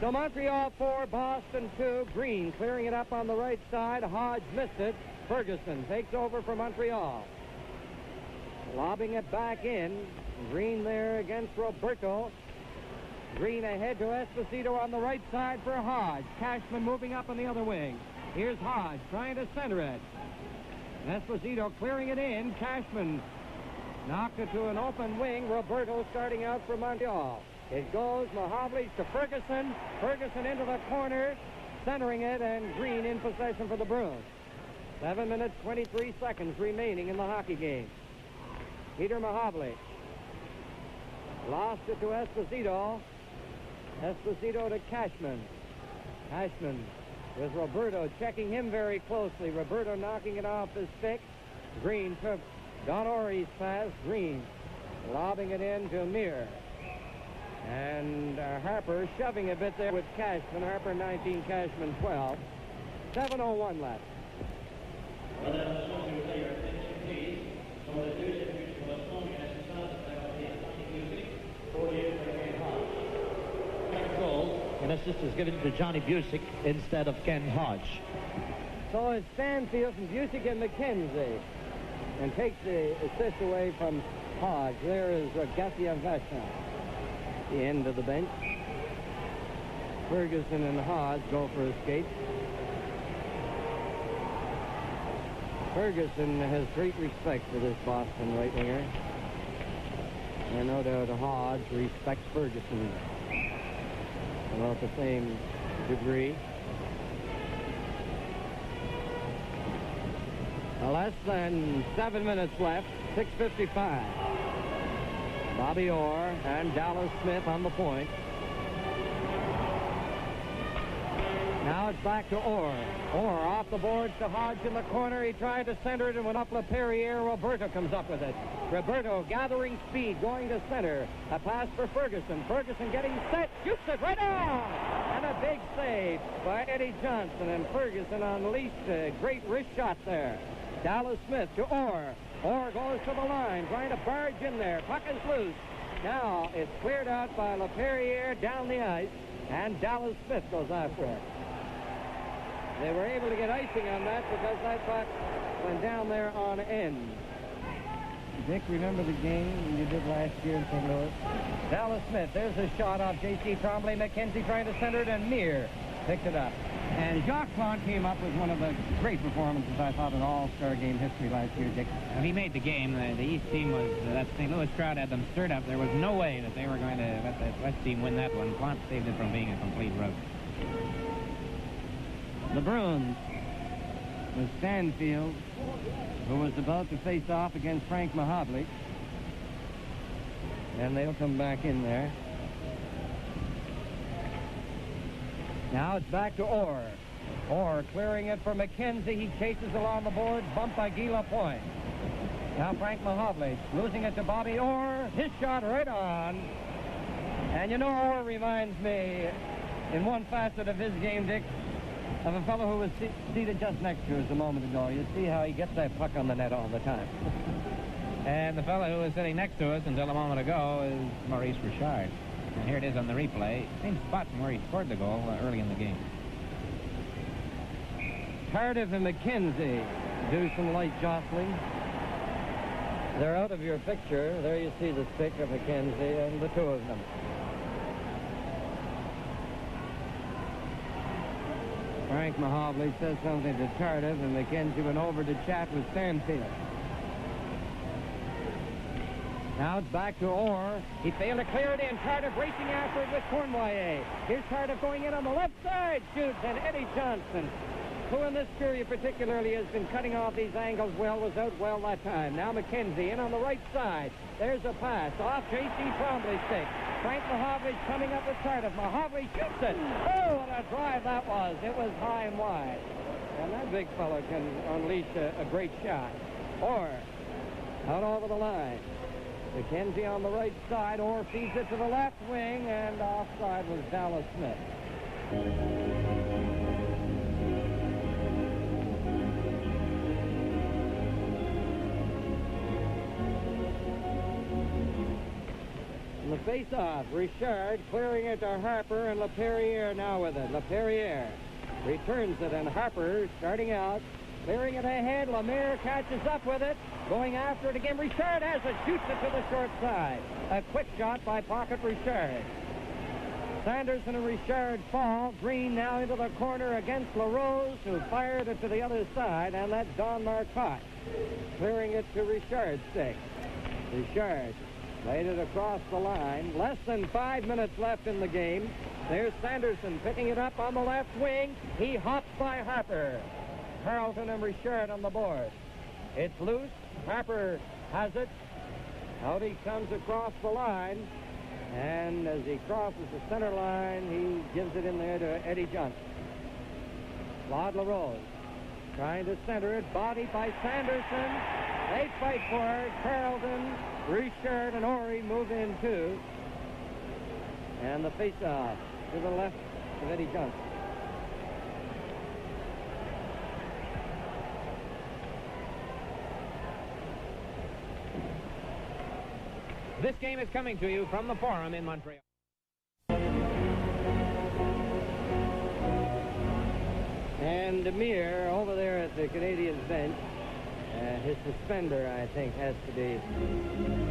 So Montreal 4, Boston 2. Green clearing it up on the right side. Hodge missed it. Ferguson takes over for Montreal. Lobbing it back in. Green there against Roberto. Green ahead to Esposito on the right side for Hodge. Cashman moving up on the other wing. Here's Hodge trying to center it. Esposito clearing it in. Cashman knocked it to an open wing. Roberto starting out for Montreal. It goes Mahovlich to Ferguson. Ferguson into the corner, centering it, and Green in possession for the Bruins. 7 minutes, 23 seconds remaining in the hockey game. Peter Mahovlich lost it to Esposito. Esposito to Cashman. Cashman with Roberto checking him very closely. Roberto knocking it off his stick. Green took Don Orrey's pass. Green lobbing it in to Mir. And Harper shoving a bit there with Cashman. Harper 19, Cashman 12. 7:01 left. An assist is given to Johnny Bucyk instead of Ken Hodge. So it's Stanfield and Bucyk and McKenzie. And takes the assist away from Hodge. There is Gallivan. The end of the bench. Ferguson and Hodge go for a skate. Ferguson has great respect for this Boston right winger. And no doubt Hodge respects Ferguson about the same degree. Less than 7 minutes left, 6:55. Bobby Orr and Dallas Smith on the point. Now it's back to Orr. Orr off the boards to Hodge in the corner. He tried to center it and went up LaPerriere. Roberto comes up with it. Roberto gathering speed, going to center. A pass for Ferguson. Ferguson getting set, shoots it right on! And a big save by Eddie Johnson. And Ferguson unleashed a great wrist shot there. Dallas Smith to Orr. Orr goes to the line, trying to barge in there. Puck is loose. Now it's cleared out by LaPerriere down the ice, and Dallas Smith goes after it. They were able to get icing on that because that puck went down there on end. Dick, remember the game you did last year in St. Louis? Dallas Smith, there's a shot off J.C. Trombley. McKenzie trying to center it, and Meir picked it up. And Jacques Plante came up with one of the great performances, I thought, in all-star game history last year, Dick. Well, he made the game. The East team was, that St. Louis crowd had them stirred up. There was no way that they were going to let the West team win that one. Plante saved it from being a complete rout. The Bruins with Stanfield, who was about to face off against Frank Mahovlich. And they'll come back in there. Now it's back to Orr. Orr clearing it for McKenzie. He chases along the boards, bumped by Guy Lapointe. Now Frank Mahovlich losing it to Bobby Orr. His shot right on. And you know, Orr reminds me, in one facet of his game, Dick, of a fellow who was seated just next to us a moment ago. You see how he gets that puck on the net all the time. And the fellow who was sitting next to us until a moment ago is Maurice Richard. And here it is on the replay. Same spot from where he scored the goal early in the game. Cardiff and McKenzie do some light jostling. They're out of your picture. There you see the stick of McKenzie and the two of them. Frank Mahovlich says something to Cardiff, and McKenzie went over to chat with Stanfield. Now it's back to Orr. He failed to clear it in. Cardiff racing after it with Cornwallis. Here's Cardiff going in on the left side. Shoots, and Eddie Johnson, who in this period particularly has been cutting off these angles well, was out well that time. Now McKenzie in on the right side. There's a pass off J.C. Trombley's stick. Frank Mahovlich coming up with Cardiff. Mahovlich shoots it. Oh, what a drive that was. It was high and wide. And that big fellow can unleash a great shot. Orr out over the line. McKenzie on the right side. Orr feeds it to the left wing, and offside was Dallas Smith. The face-off, Richard clearing it to Harper, and LaPerriere now with it. LaPerriere returns it, and Harper starting out, clearing it ahead. Lemire catches up with it, going after it again. Richard has it, shoots it to the short side. A quick shot by Pocket Richard. Sanderson and Richard fall. Green now into the corner against LaRose, who fired it to the other side, and that's Don Marcotte clearing it to Richard's stick. Richard laid it across the line. Less than 5 minutes left in the game. There's Sanderson picking it up on the left wing. He hops by Harper. Carlton and Richard on the board. It's loose. Harper has it. Out he comes across the line. And as he crosses the center line, he gives it in there to Eddie Johnson. Claude LaRose trying to center it. Bodied by Sanderson. They fight for it. Carlton, Richard, and Orr move in too. And the face-off to the left of Eddie Johnson. This game is coming to you from the Forum in Montreal. And Demir over there at the Canadiens bench. His suspender, I think, has to be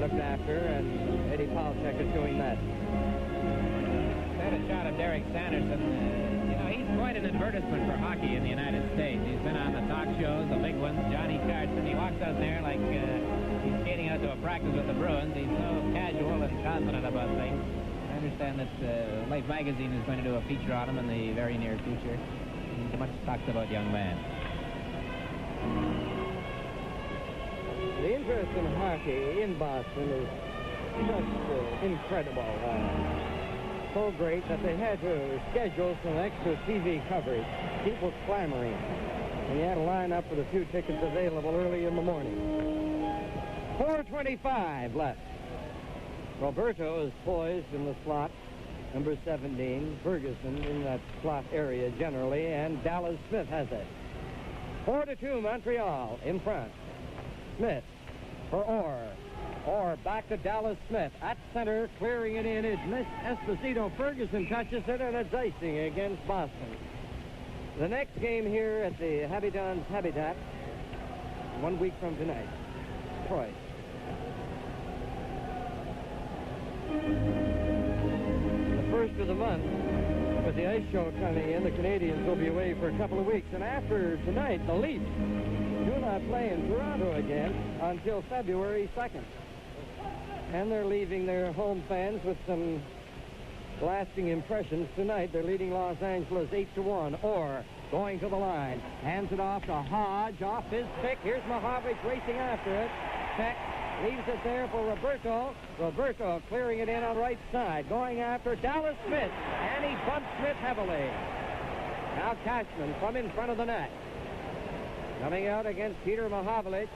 looked after, and Eddie Paulchek is doing that. Had a shot of Derek Sanderson. He's quite an advertisement for hockey in the United States. He's been on the talk shows, the big ones, Johnny Carson. He walks out there like he's skating out to a practice with the Bruins. He's so casual and confident about things. I understand that Life magazine is going to do a feature on him in the very near future. He's a much talked about young man. The interest in hockey in Boston is just incredible. So great that they had to schedule some extra TV coverage. People clamoring. And you had to line up for the few tickets available early in the morning. 4:25 left. Roberto is poised in the slot. Number 17, Ferguson in that slot area generally, and Dallas Smith has it. 4-2, Montreal in front. Smith for Orr. Orr back to Dallas Smith. At center, clearing it in is Miss Esposito. Ferguson touches it, and it's icing against Boston. The next game here at the Habitants Habitat, 1 week from tonight. Troy. The first of the month, with the ice show coming in, the Canadiens will be away for a couple of weeks. And after tonight, the Leafs do not play in Toronto again until February 2nd. And they're leaving their home fans with some lasting impressions tonight. They're leading Los Angeles 8-1. Orr going to the line. Hands it off to Hodge. Off his pick. Here's Mahovlich racing after it. Peck leaves it there for Roberto. Roberto clearing it in on right side. Going after Dallas Smith. And he bumps Smith heavily. Now Cashman from in front of the net. Coming out against Peter Mahovlich.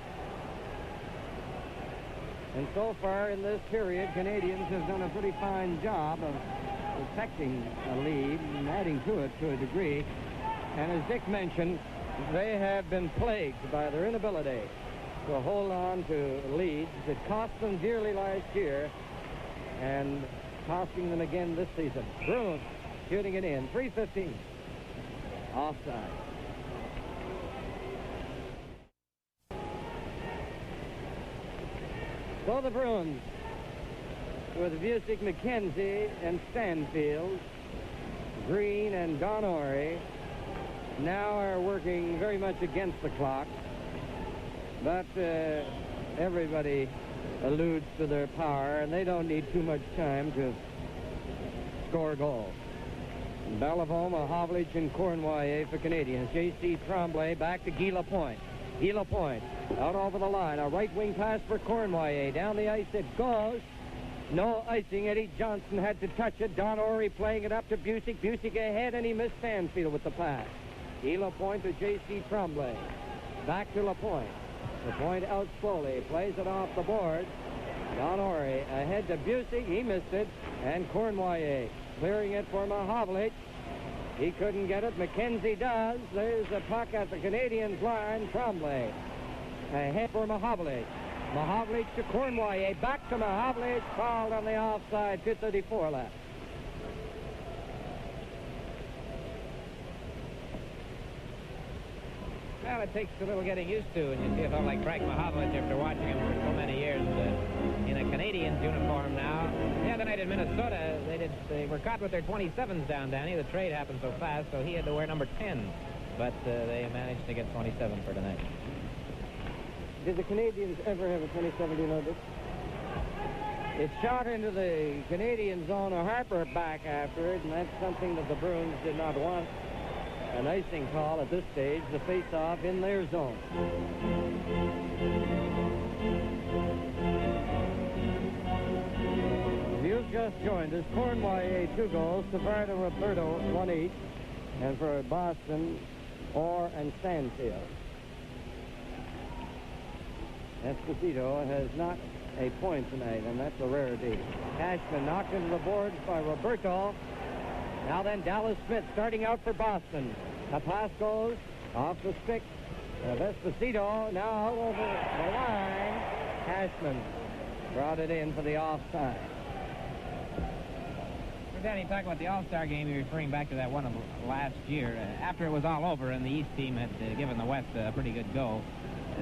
And so far in this period, Canadiens have done a pretty fine job of protecting a lead and adding to it to a degree. And as Dick mentioned, they have been plagued by their inability to hold on to leads. It cost them dearly last year and costing them again this season. Bruins shooting it in. 3:15. Offside. So the Bruins, with Bucyk, McKenzie, and Stanfield, Green, and Don Orry, now are working very much against the clock. But everybody alludes to their power, and they don't need too much time to score goals. Gallivan, Mahovlich, and Cournoyer for Canadiens. J.C. Tremblay back to Guy Lapointe. Guy Lapointe out over the line. A right wing pass for Cournoyer. Down the ice it goes. No icing. Eddie Johnson had to touch it. Don Orry playing it up to Bucyk. Bucyk ahead, and he missed Stanfield with the pass. Guy Lapointe to J.C. Tremblay. Back to Lapointe. Lapointe out slowly. Plays it off the board. Don Orry ahead to Bucyk. He missed it. And Cournoyer clearing it for Mahovlich. He couldn't get it. McKenzie does. There's a puck at the Canadiens line. Tremblay ahead for Mahovlich. Mahovlich to Cournoyer. Back to Mahovlich. Fouled on the offside. 2:34 left. Well, it takes a little getting used to, and you see a fellow like Frank Mahovlich after watching him for so many years in a Canadiens uniform now. The other night in Minnesota, they were caught with their 27s down, Danny. The trade happened so fast, so he had to wear number 10. But they managed to get 27 for tonight. Did the Canadiens ever have a 27, do you know this? It shot into the Canadian zone. A Harper back after it, and that's something that the Bruins did not want. An icing call at this stage, the face-off in their zone. If you've just joined us, Cournoyer 2 goals, Savard and Roberto 1 each, and for Boston, Orr and Stanfield. Esposito has not a point tonight, and that's a rarity. Cashman knocked into the boards by Roberto. Now then, Dallas Smith starting out for Boston. The pass goes off the stick of Esposito. Now out over the line. Cashman brought it in for the offside. Danny, talking about the All-Star game, you're referring back to that one of last year. After it was all over and the East team had given the West a pretty good go,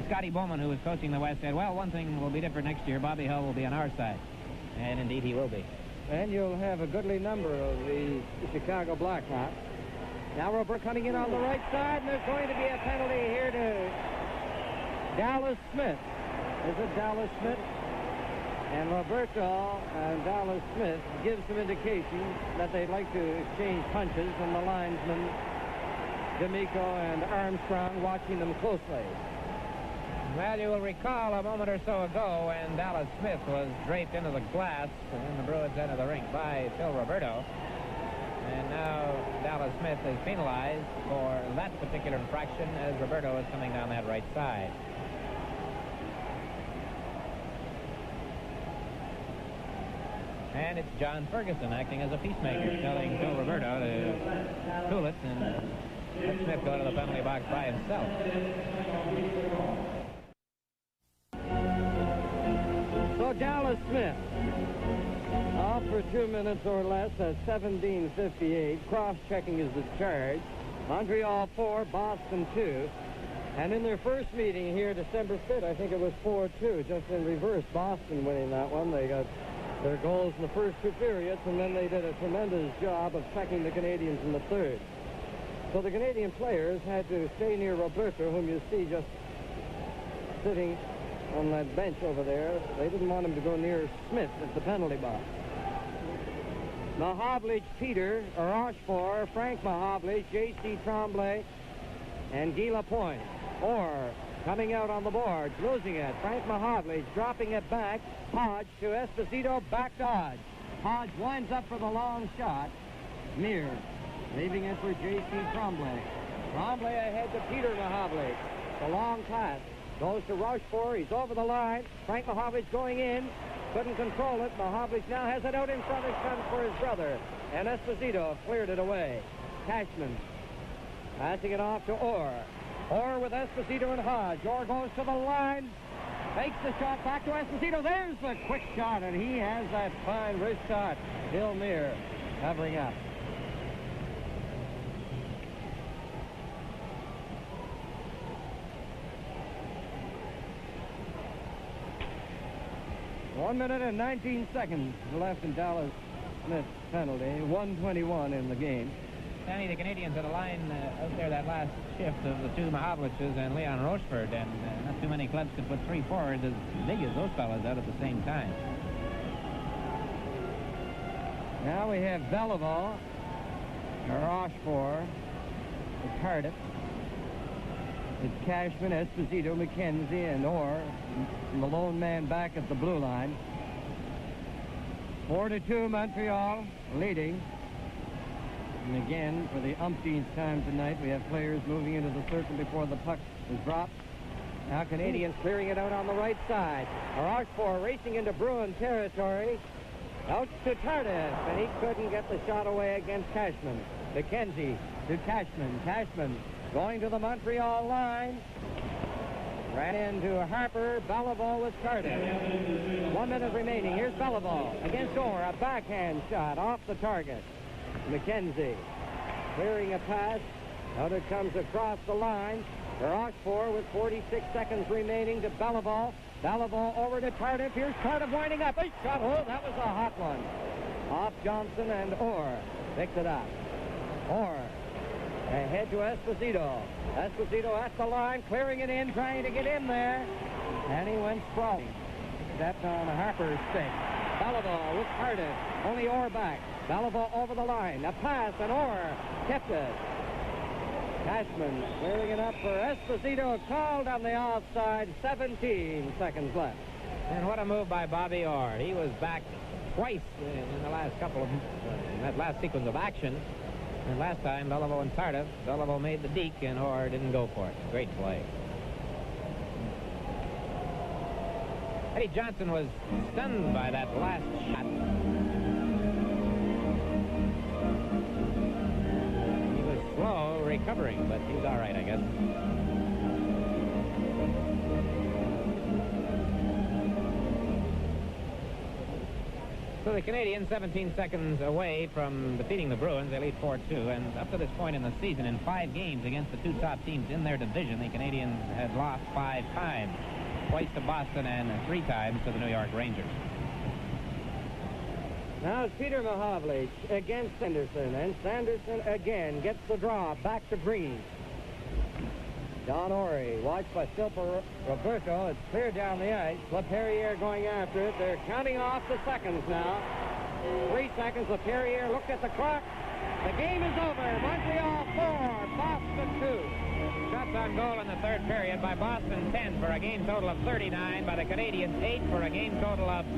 Scotty Bowman, who was coaching the West, said, well, one thing will be different next year. Bobby Hull will be on our side. And indeed he will be. And you'll have a goodly number of the Chicago Blackhawks. Now Roberto coming in on the right side, and there's going to be a penalty here to Dallas Smith. Is it Dallas Smith? And Roberto and Dallas Smith give some indication that they'd like to exchange punches, and the linesmen, D'Amico and Armstrong, watching them closely. Well, you will recall a moment or so ago when Dallas Smith was draped into the glass in the Bruins end of the rink by Phil Roberto. And now Dallas Smith is penalized for that particular infraction as Roberto is coming down that right side. And it's John Ferguson acting as a peacemaker, telling Phil Roberto to cool it and let Smith go to the penalty box by himself. So Dallas Smith, off for 2 minutes or less at 17:58. Cross-checking is the charge. Montreal 4, Boston 2. And in their first meeting here, December 5th, I think it was 4-2, just in reverse. Boston winning that one. They got their goals in the first 2 periods, and then they did a tremendous job of checking the Canadiens in the third. So the Canadian players had to stay near Roberto, whom you see just sitting on that bench over there. They didn't want him to go near Smith at the penalty box. Mahovlich, Peter, Rochefort, Frank Mahovlich, J.C. Tremblay, and Guy Lapointe. Orr coming out on the boards, losing it. Frank Mahovlich dropping it back. Hodge to Esposito, back to Hodge. Hodge winds up for the long shot. Meir leaving it for J.C. Tremblay. Tremblay ahead to Peter Mahovlich. The long pass goes to Rochefort. He's over the line. Frank Mahovlich going in. Couldn't control it. Mahovlich now has it out in front and comes for his brother. And Esposito cleared it away. Cashman passing it off to Orr. Orr with Esposito and Hodge. Orr goes to the line. Takes the shot back to Esposito. There's the quick shot, and he has that fine wrist shot. Bill Meir covering up. One minute and 19 seconds left in Dallas Smith's penalty. 1:21 in the game. Danny, the Canadiens had a line out there that last shift of the two Mahovliches and Leon Rochefort, and not too many clubs could put 3 forwards as big as those fellas out at the same time. Now we have Beliveau, Rochefort, Cardiff. It's Cashman, Esposito, McKenzie, and Orr, the lone man back at the blue line. 4-2 Montreal leading. And again, for the umpteenth time tonight, we have players moving into the circle before the puck is dropped. Now Canadiens clearing it out on the right side. Rochefort racing into Bruin territory. Out to Tardif, and he couldn't get the shot away against Cashman. McKenzie to Cashman. Cashman going to the Montreal line. Ran into Harper. Beliveau with Cardiff. 1 minute remaining. Here's Beliveau against Orr. A backhand shot off the target. McKenzie clearing a pass. Out it comes across the line. Rochefort with 46 seconds remaining to Beliveau. Beliveau over to Tardif. Here's Tardif winding up. A shot. Oh, that was a hot one. Off Johnson, and Orr picks it up. Orr ahead to Esposito. Esposito at the line, clearing it in, trying to get in there. And he went sprawling. Stepped on Harper's stick. Beliveau with Cardiff. Only Orr back. Beliveau over the line. A pass, and Orr kept it. Cashman clearing it up for Esposito. Called on the offside. 17 seconds left. And what a move by Bobby Orr. He was back twice in the last couple of in that last sequence of action. And last time, Beliveau and Tardif. Beliveau made the deke, and Orr didn't go for it. Great play. Eddie Johnson was stunned by that last shot. He was slow recovering, but he's all right, I guess. So the Canadiens 17 seconds away from defeating the Bruins. They lead 4-2, and up to this point in the season, in 5 games against the 2 top teams in their division, the Canadiens had lost 5 times, twice to Boston and 3 times to the New York Rangers. Now it's Peter Mahovlich against Sanderson, and Sanderson again gets the draw back to Green. Don Orey, watched by Silpa Roberto. It's clear down the ice. LaPerriere going after it. They're counting off the seconds now. 3 seconds. LaPerriere looked at the clock. The game is over. Montreal 4, Boston 2. Shots on goal in the third period by Boston, 10 for a game total of 39. By the Canadiens, 8 for a game total of